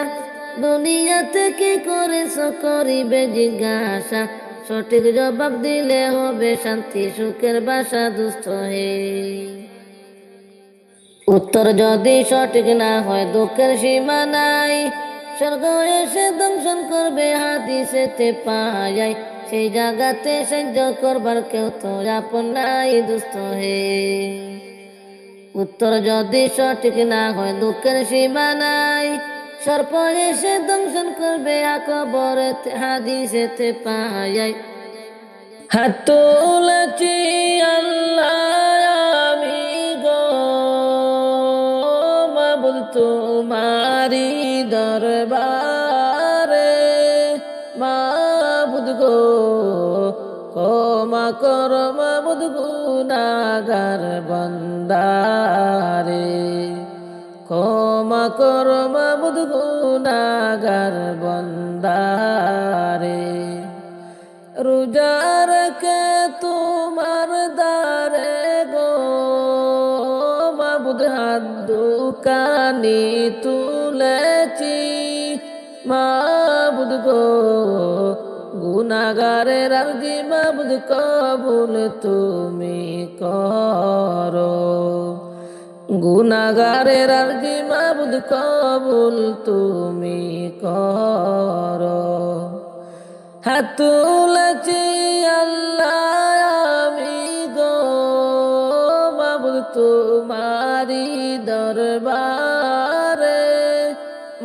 দুনিয়াতে কি করেছ করিবে জিজ্ঞাসা, সঠিক জবাব দিলে হবে শান্তি সুখের বাসা দুস্থ হে। উত্তর যদি সঠিক না হয় দুঃখের সীমা নাই, স্বর্গ এসে দংশন করবে হাদিসেতে পাওয়া, সেই জায়গাতে সহ্য করবার কেউ তো আপন নাই দুস্থ হে। উত্তর যদি সঠিক না হয় দুঃখের সীমা নাই, সর্প এসে দংশন করবে কবরেতে হাদিসেতে পাওয়া। হাত তুলেছি আল্লাহ আমি গো, মাবুদ তোমারি দরবারে, মাবুদ গো ক্ষমা কর মাবুদ গুনাহগার বান্দারে, ক্ষমা কর মাবুদ গুনাহগার বান্দারে। রোজা রেখে তোমার দারে গো মাবুদ হাত দুখানি তুলেছি, মাবুদ গো গুনাহগারের আরজি মাবুদ কবুল তুমি করো, গুনাহগারের আরজি মাবুদ কবুল তুমি করো। হাত তুলেছি আল্লাহ আমি গো মাবুদ তোমারি দরবারে,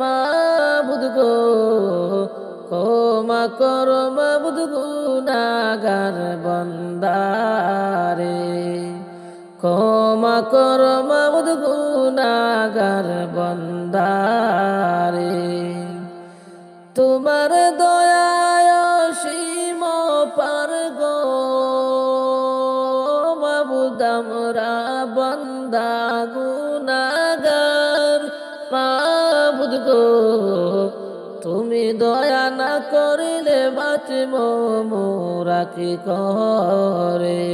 মাবুদ গো ক্ষমা কর মাবুদ গুনাহগার বান্দারে, ক্ষমা কর মাবুদ গুনাহগার বান্দারে। তোমার দয়ায় অসীম পার গো মাবুদ আমরা বান্দা গুনাহগার, মাবুদ গো তুমি দয়া না করিলে বাঁচব মোরা কি করে,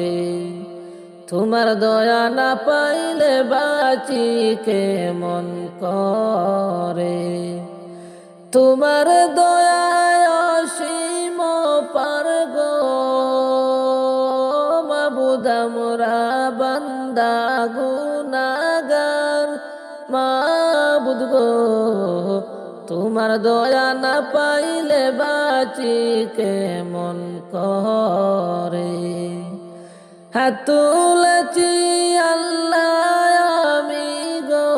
তোমার দয়া না পাইলে বাঁচি কেমন করে। তোমার দয়ায় অসীম পার গো মাবুদ আমরা বান্দা গুনাহগার, মাবুদ গো তোমার দয়া না পাইলে বাঁচি কেমন করে। হাত তুলেছি আল্লাহ আমি গো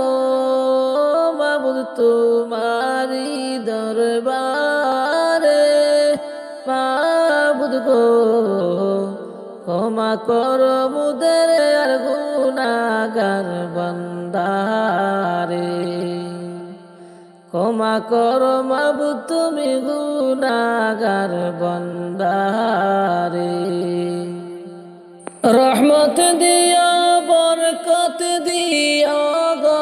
মাবুদ তোমারি দরবারে, মাবুদ গো ক্ষমা কর মুদের আর গুনাহগার বান্দারে, ক্ষমা কর মাবুদ তুমি গুনাহগার বান্দারে। রহমত দিও বরকত দিও গো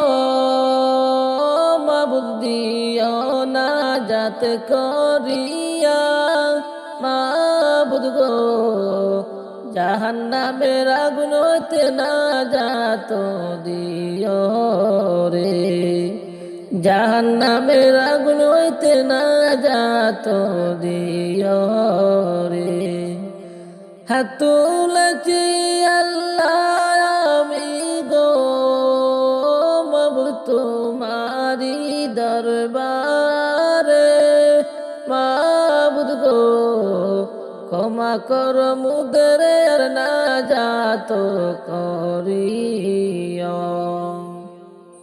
মাবুদ দিও নাজাত করিয়া, মাবুদ গো জাহান্নামের আগুন হইতে নাজাত দিও রে জাহান্নামের আগুন হইতে নাজাত দিও রে হাত তুলেছি আল্লাহ আমি গো মাবুদ তোমারি দরবারে মাবুদ গো ক্ষমা কর মুদের আর নাজাত করিও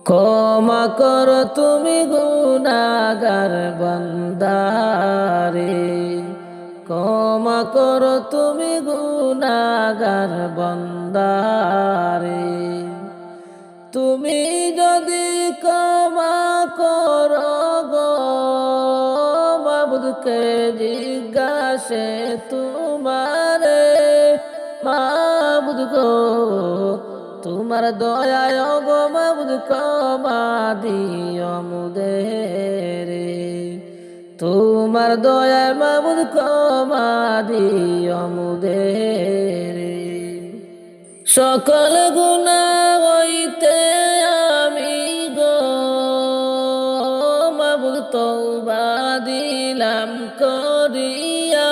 ক্ষমা কর তুমি গুনাহগার বান্দারে ক্ষমা কর তুমি গুনাহগার বান্দারে তুমি যদি ক্ষমা কর গো মাবুদকে জিজ্ঞাসে তোমারে মাবুদ গো তোমার দয়ায় গো মাবুদ ক্ষমা দিও মুদেরে তোমার দয়ায় মাবুদ ক্ষমা দিও মুদেরে সকল গুনাহ হইতে আমি গো মাবুদ তওবা দিলাম করিয়া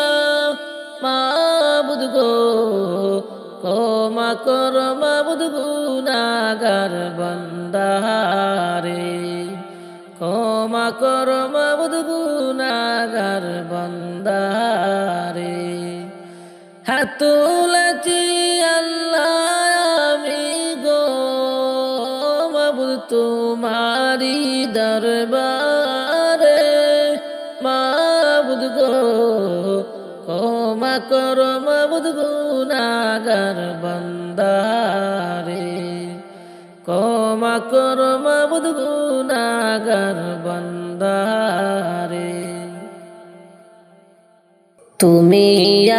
মাবুদ গো ক্ষমা কর মাবুদ গুনাহগার বান্দারে ক্ষমা কর মাবুদ গুনাহগার বান্দারে হাত তুলেছি আল্লাহ আমি গো মাবুদ তোমারি দরবারে মাবুদ গো ক্ষমা কর মাবুদ গুনাহগার বান্দারে ক্ষমা কর মাবুদ গুনাহগার বান্দারে তুমি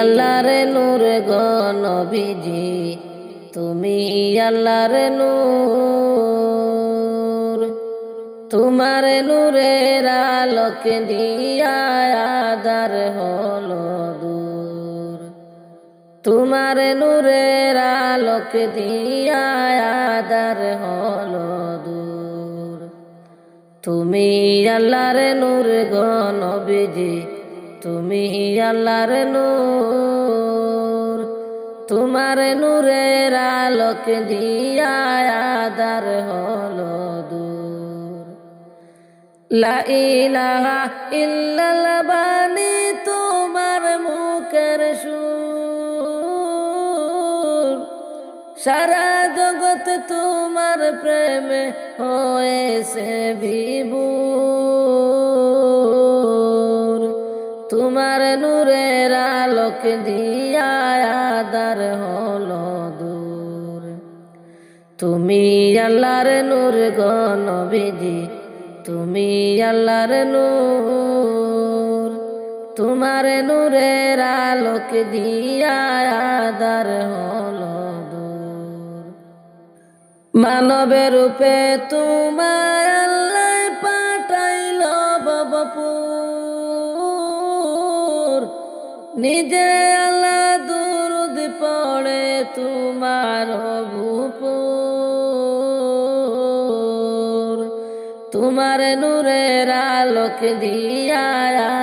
আল্লাহর নূর গো নবীজি তুমি আল্লাহর নূর তোমার নূরের আলোক দিয়া আধার হলো দূর তোমার নূরের আলোক দিয়া আধার হলো দূর তুমি আল্লাহর নূর গো নবীজি তুমি আল্লাহর নূর তোমার নূরের আলোক দিয়া আধার হলো দূর লা ইলাহা ইল্লাল্লাহ বাণী তোমার মুখের সুর সারা জগৎ তোমার প্রেমে হয়েছে বিভোর তোমার নূরের আলোক দিয়া আধার হলো দূর তুমি আল্লাহর নূর গো নবীজি তুমি আল্লাহর নূর তোমার নূরের আলোক দিয়া আধার হলো দূর মানবের রূপে তোমার আল্লাহ পাঠাইল ভবপুর নিজে আল্লাহ দুরুদ পড়ে তোমার ভূপুর তোমার নূরের আলোক দিয়া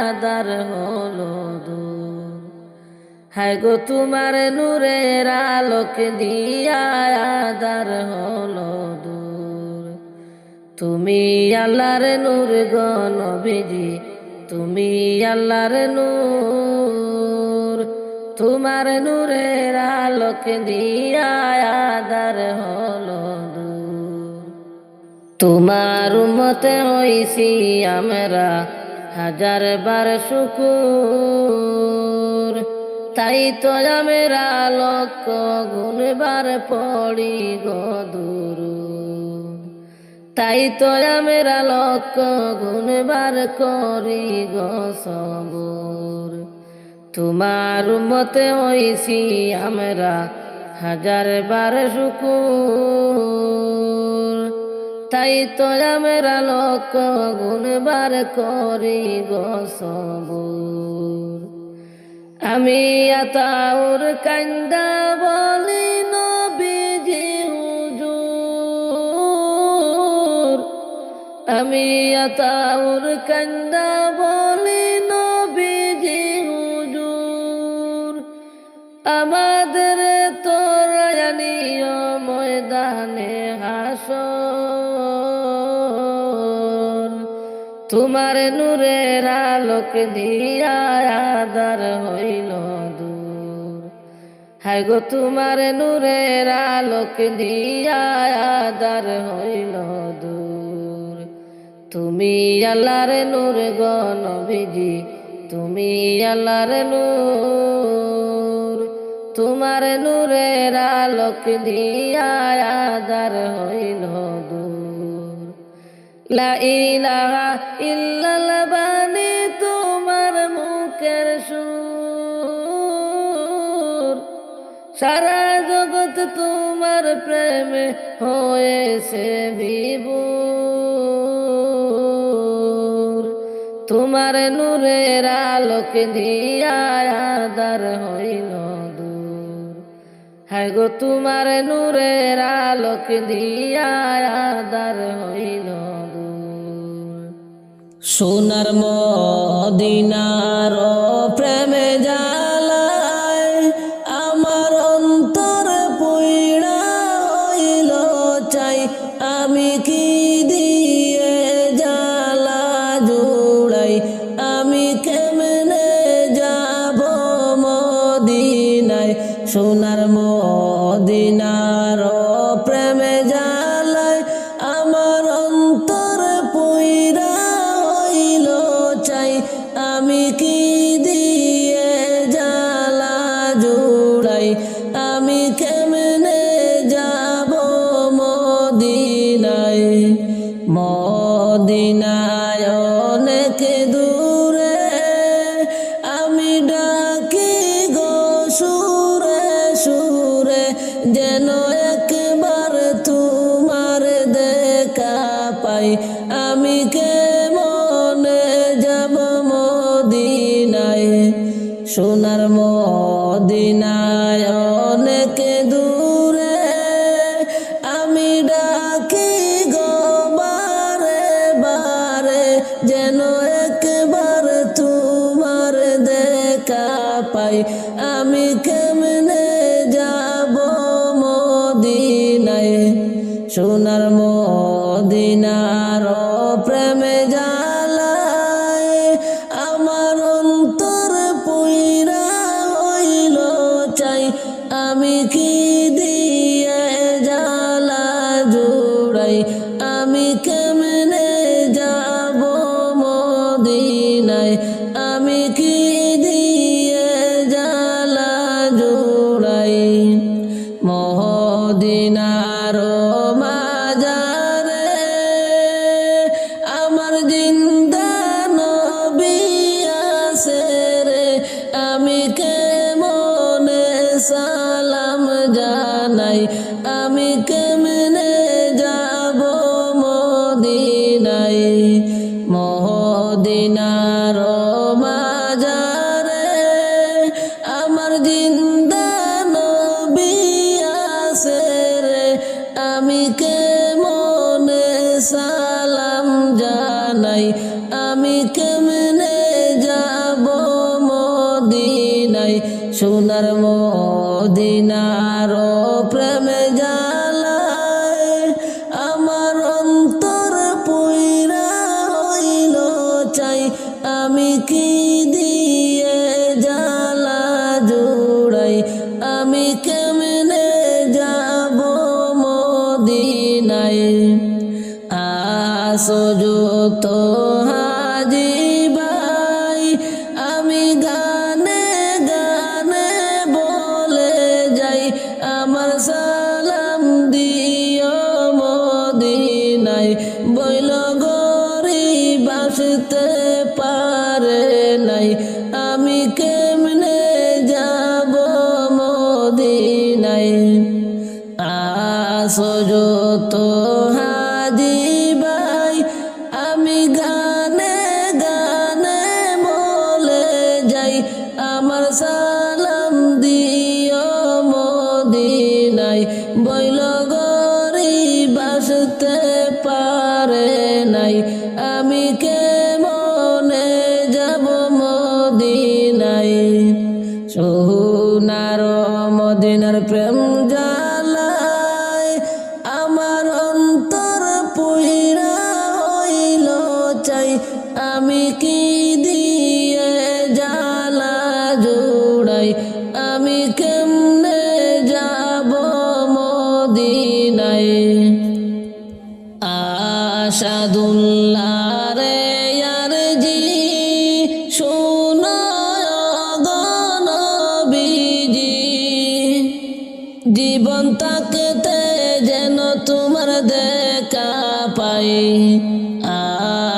আধার হলো দূর হায় গো তোমার নূরের আলোক দিয়া আধার হলো দূর তুমি আল্লাহর নূর গো নবীজি তুমি আল্লাহর নূর তোমার নূরের আলোক দিয়া আধার হলো দূর তোমার উম্মতে হইছি আমরা হাজার বার শুকুর তাই তো আমরা লক্ষ গুণবার পড়ি গো দুরূদ তাই তো আমরা লক্ষ গুণবার করি গো সবুর তোমার উম্মতে হইছি আমরা হাজার বার শুকুর তাই তো আমরা লক্ষ গুণবার করি গো সবুর আমি আতাউর কান্দা বলি নবীজি হুজুর, আমি আতাউর কান্দা বলি নবীজি হুজুর, আমাদের তোরা জানিও ময়দানে হাসর, তোমার নূরের আলোক দিয়া আদার হইল দূর। হায় গো তোমার নূরের আলোক দিয়া আদার হইল দূর। তুমি আল্লাহর নূর গো নবীজি, তুমি আল্লাহর নূর, তোমার নূরের আলোক দিয়া আদার হইল দূর। লা ইলাহা ইল্লাল্লাহ বাণী তোমার মুখের সুর, সারা জগৎ তোমার প্রেমে হয়েছে বিভোর। তোমার নূরের আলোক দিয়া আদার হইল দূর। হায় গো তোমার নূরের আলোক দিয়া আদার হইল দূর। সোনার মদিনার প্রেমে জ্বালায় আমার অন্তর পুইড়া হইল চাই, আমি কি দিয়ে জ্বালা জুড়াই, আমি কেমনে যাব মদিনায়। সোনার মদিনার প্রেমে জ্বালায় আমার অন্তর পুইড়া হইল চাই, আমি কি দিয়ে জ্বালা জুড়াই, আমি কেমনে যাব মদিনায়। মদিনায় অনেক দূরে আমি ডাকি গো সুরে সুরে, যেন একবার তোমার দেখা পাই, আমি কেমনে যাব মদিনায়। সোনার মদিনায় অনেক দূরে আমি ডাকি গো বারে বারে, যেন একবার তোমার দেখা পাই, আমি কেমনে যাব মদিনায়। সোনার মদিনার প্রেমে জ্বালায় আমার অন্তর পুইড়া হইল চাই, আমি কি দিয়ে জ্বালা জুড়াই, আমি কেমনে যাব মদিনায়, আমি কি দিয়ে জ্বালা জুড়াই। মদিনার মাজারে আমার জিন্দা নবী আছে রে, আমি কেমনে সালাম জানাই, আমি কেমনে যাব মদিনায়। মদিনার মাজারে আমার জিন্দা নবী আছে রে, আমি কেমনে সালাম জানাই, আমি কেমনে যাব মদিনায়। সোনার মদিনার প্রেমে জ্বালায় আমার অন্তর পুইড়া হইল চাই, আমি কি দিয়ে জ্বালা জুড়াই, আমি কেমনে যাব মদিনায়। আসো যত হাজি ভাই আমি গানে গানে বলে যাই, আমার সালাম দিও মদিনায়। বইল গরিব আসতে পারে নাই, আমি কেমনে যাব মদিনায়। আসো যত হাজি ভাই আমি সালাম দিও মদিনায়, বইল গরিব আসতে পারে নাই, আমি কেমনে যাব মদিনায়। সোনার মদিনার প্রেম জালায় আমার অন্তর পুইরা হইল চাই, আমি কি দিয়ে জালা জুড়াই, আমি কেমনে যাব মদিনায়। আশাদুল্লাহ রে ইয়ার জি শোনো গো নবীজি, জীবন তাকতে যেন তোমার দেখা পাই।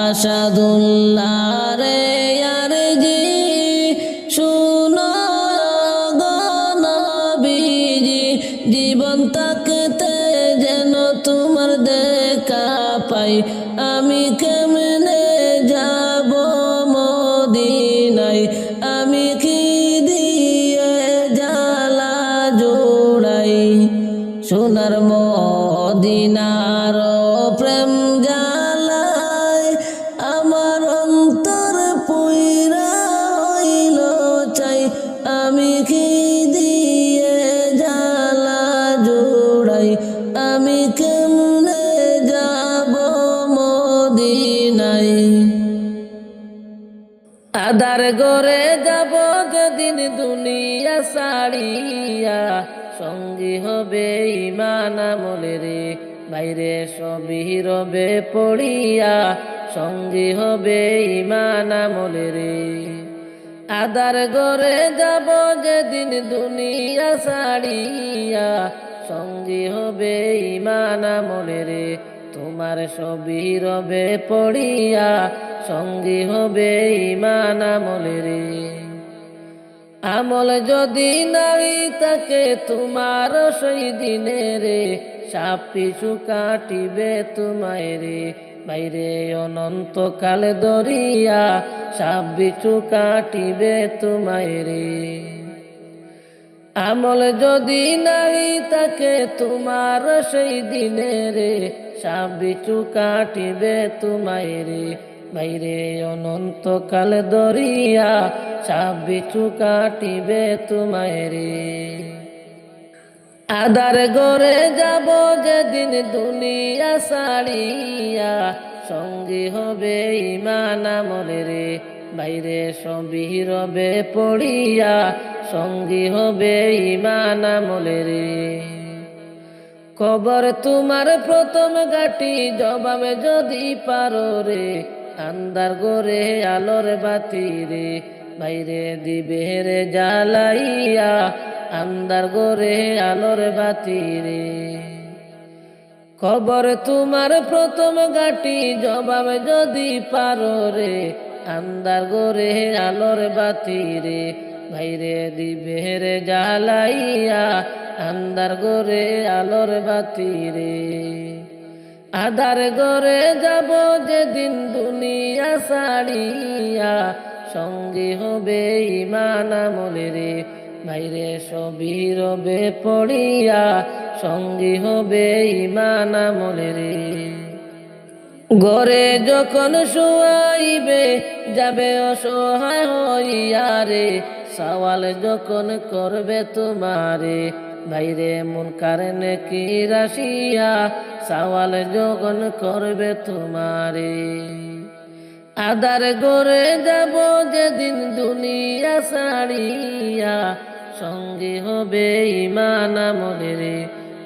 আশাদুল্লাহ রে ইয়ার জি শোনো গো নবীজি, জীবন তাকতে যেন তোমার দেখা পাই, আমি কেমনে যাব মদিনায়, আমি কি দিয়ে জালা জোড়াই। সোনার মদিনার প্রেম জালায় আমার অন্তর পুইরা হইল চাই, আমি কি দিয়ে জালা জোড়াই, আমি কেমনে যাব মদিনায়। আদার গরে যাব যেদিন দুনিয়া ছাড়িয়া, সঙ্গী হবে ঈমান আমলের, বাইরে সবই রবে পড়িয়া, সঙ্গী হবে ঈমান আমলের। আদার গরে যাব যেদিন দুনিয়া ছাড়িয়া, সঙ্গী হবে ঈমান আমলের, তোমার সবই রবে পড়িয়া, সঙ্গী হবে ঈমান আমলের। আমল যদি নাই থাকে তোমার সেই দিনে রে, সাপ পিছু কাটিবে তোমায় রে, বাইরে অনন্তকাল দরিয়া, সাপ পিছু কাটিবে তোমায় রে। আমল যদি নাই থাকে তোমার সেই দিনে রে, সাপ পিছু কাটিবে তোমায় রে, বাইরে অনন্তকাল দরিয়া, সাপ পিছু কাটিবে তোমায় রে। আদার গরে যাব যেদিন দুনিয়া ছাড়িয়া, সঙ্গী হবে ঈমান আমলের, বাইরে সবই রবে পড়িয়া, সঙ্গী হবে ঈমান আমলের। কবর তোমার প্রথম গাটি জবাবে যদি পারো রে, আন্দার গরে আলোর বাতি রে, বাইরে দিবে রে জ্বালাইয়া, আন্দার গরে আলোর বাতি রে। কবর তোমার প্রথম গাটি জবাবে যদি পারো রে, আন্দার গরে আলোর বাতি রে, বাইরে দিবে রে জ্বালাইয়া, আন্দার গরে আলোর বাতি রে। আদার গরে যাব যেদিন দুনিয়া ছাড়িয়া, সঙ্গী হবে ঈমান আমলের, বাইরে সবই রবে পড়িয়া, সঙ্গী হবে ঈমান আমলের। ঘরে যখন শুয়াইবে যাবে অসহায় হইয়া রে, সওয়াল যখন করবে তোমারে, বাইরে মুনকার নেকির আসিয়া, সওয়াল যখন করবে তোমারে। আদার গরে যাব যেদিন দুনিয়া ছাড়িয়া, সঙ্গী হবে ঈমান আমলের,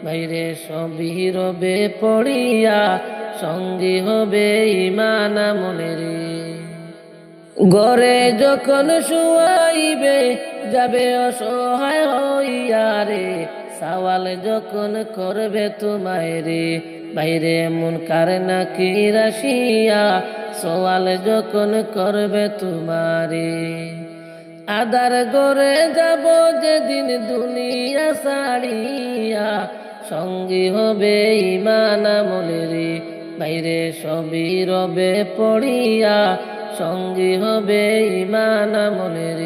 বাইরে সবই রবে পড়িয়া, সঙ্গী হবে ঈমান আমলের। ঘরে যখন শুয়াইবে যাবে অসহায় হইয়া রে, সওয়াল যখন করবে তোমায় রে, বাইরে মুনকার নাকির আসিয়া, সওয়াল যখন করবে তোমারে। আদার গরে যাব যেদিন দুনিয়া ছাড়িয়া, সঙ্গী হবে ঈমান আমলের, বাইরে সবই রবে পড়িয়া, সঙ্গী হবে ঈমান আমলের।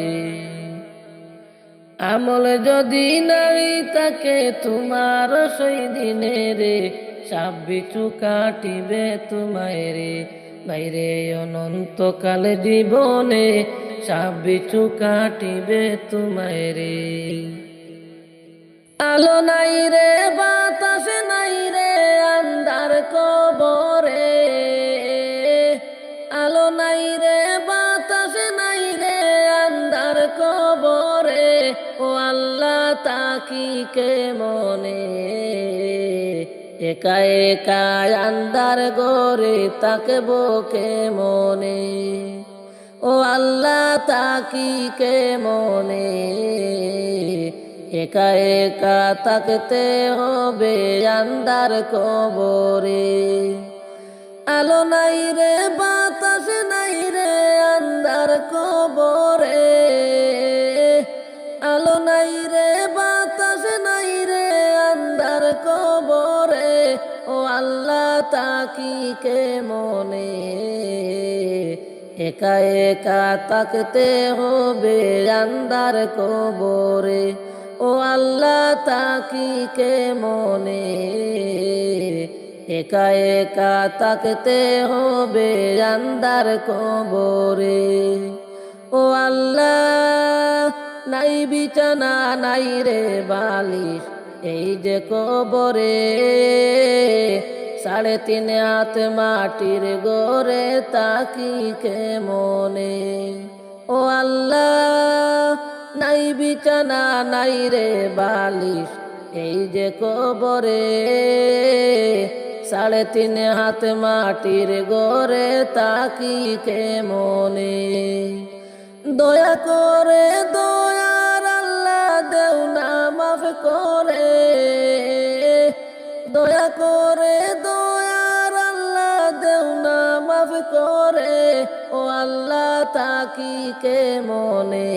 আমল যদি নাই তাকে তোমার সেই দিনে রে সাপ বিছু কাটিবে তোমায় রে বাইরে অনন্তকাল জীবনে সাপ বিছু কাটিবে তোমায় রে আলো নাই রে বাতাস নাই রে আন্ধার কবরে আলো নাই রে বাতাস নাই রে আন্ধার কবরে ও আল্লাহ তাকি কে মনে একা একা আন্ধার গোরে তাকে বকে মনে ও আল্লাহ তাকি কে মনে একা একা তাকতে হবে আন্ধার কবরে আলো নাই রে বাতাস নাই রে আন্ধার কবরে আলো নাই রে বাতাস নাই রে আন্ধার কবরে ও আল্লাহ তাকি কে মনে একা একা তাকতে হবে আন্ধার কবরে ও আল্লাহ তাকি কে মনে একা একা তাকতে হবে আন্ধার কবরে ও আল্লাহ নাই বিছানা নাই রে বালিশ এই যে কবরে 3.5 হাত মাটির গোরে তাকি কে মনে ও আল্লাহ নাই বিছানা নাই রে বালিশ এই যে কবরে 3.5 হাত মাটির গোরে তাকি কে মনে দয়া করে দয়ার আল্লাহ দেও না মাফ করে দয়া করে দয়ার আল্লাহ দেও না মাফ করে ও আল্লাহ তাকি কে মনে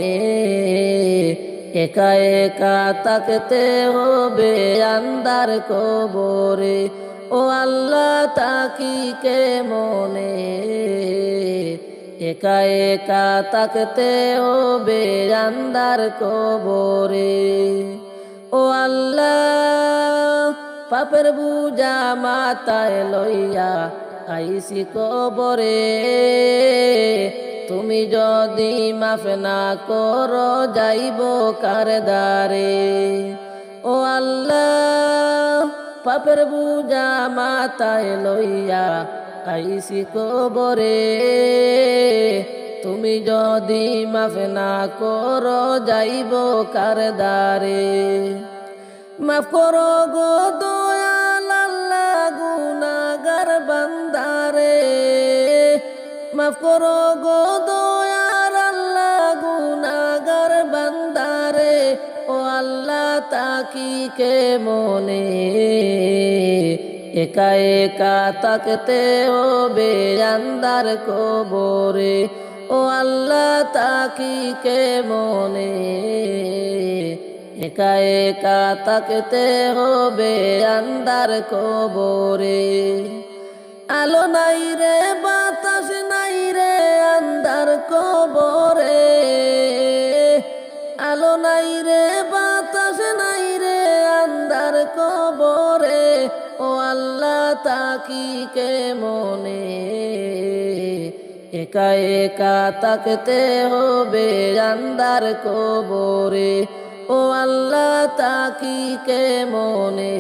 একা একা তাকতে হবে আন্ধার কবরে ও আল্লাহ তাকি কে মনে একা একা তাকতে হবে আন্ধার কবরে ও আল্লাহ পাপের বুঝা মাথায় লইয়া আইসি কবরে তুমি যদি মাফ না করো যাইব কার দ্বারে ও আল্লাহ পাপের বুঝা মাথায় লইয়া আইসি কবরে তুমি যদি মাফ না করো যাইব কার দ্বারে মাফ করো গো দয়াল আল্লাহ গুনাহগার বান্দারে মাফ করো গো দয়াল আল্লাহ গুনাহগার বান্দারে ও আল্লাহ তাকি কে মনে একা একা তাকতে হবে আন্ধার কবরে ও আল্লাহ তাকি কে মনে একা একা তাকতে হবে আন্ধার কবরে আলো নাই রে বাতাস নাই রে আন্ধার কবরে আলো নাই রে বাতাস নাই রে আন্ধার কবরে ও আল্লাহ তাকি কে মনে একা একা তাকতে হবে আন্ধার কবরে ও আল্লাহ তাকি কে মনে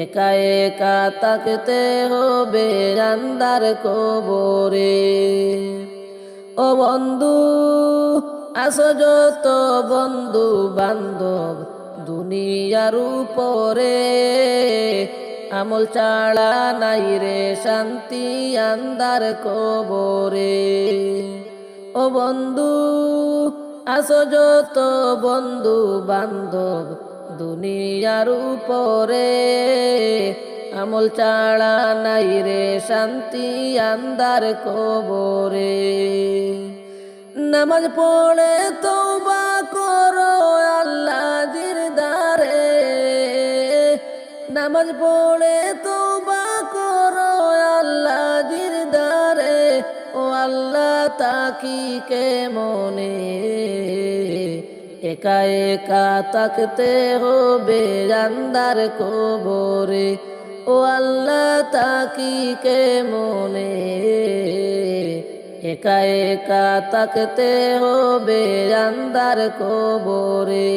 একা একা তাকতে হবে আন্ধার কবরে ও বন্ধু আসো যত বন্ধু বান্ধব দুনিয়ার উপরে আমল ছাড়া নাই রে শান্তি আন্ধার কবরে ও বন্ধু আসো যত বন্ধু বান্ধব দুনিয়ার উপরে আমল ছাড়া নাই রে শান্তি আন্ধার কবরে নামাজ পড়ে তওবা করো আল্লাহ দিরদারে নামাজ পড়ে তওবা করো আল্লাহ দিরদারে ও আল্লাহ তাকি কে মনে একা একা তাকতে হবে আন্ধার কবরে, ও আল্লাহ তাকি কে মনে, একা একা তাকতে হবে আন্ধার কবরে।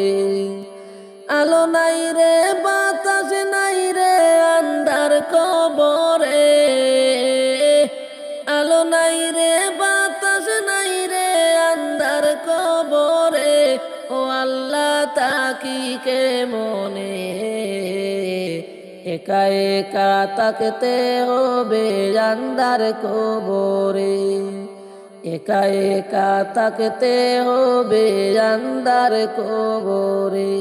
আলো নাই রে বাতাস নাই রে আন্ধার কবরে, আলো নাই রে বাতাস নাই রে আন্ধার কবরে, ও আল্লাহ তাকি কে মনে, একা একা তাকতে হবে আন্ধার কবরে, একা একা তাকতে হবে আন্ধার কবরে।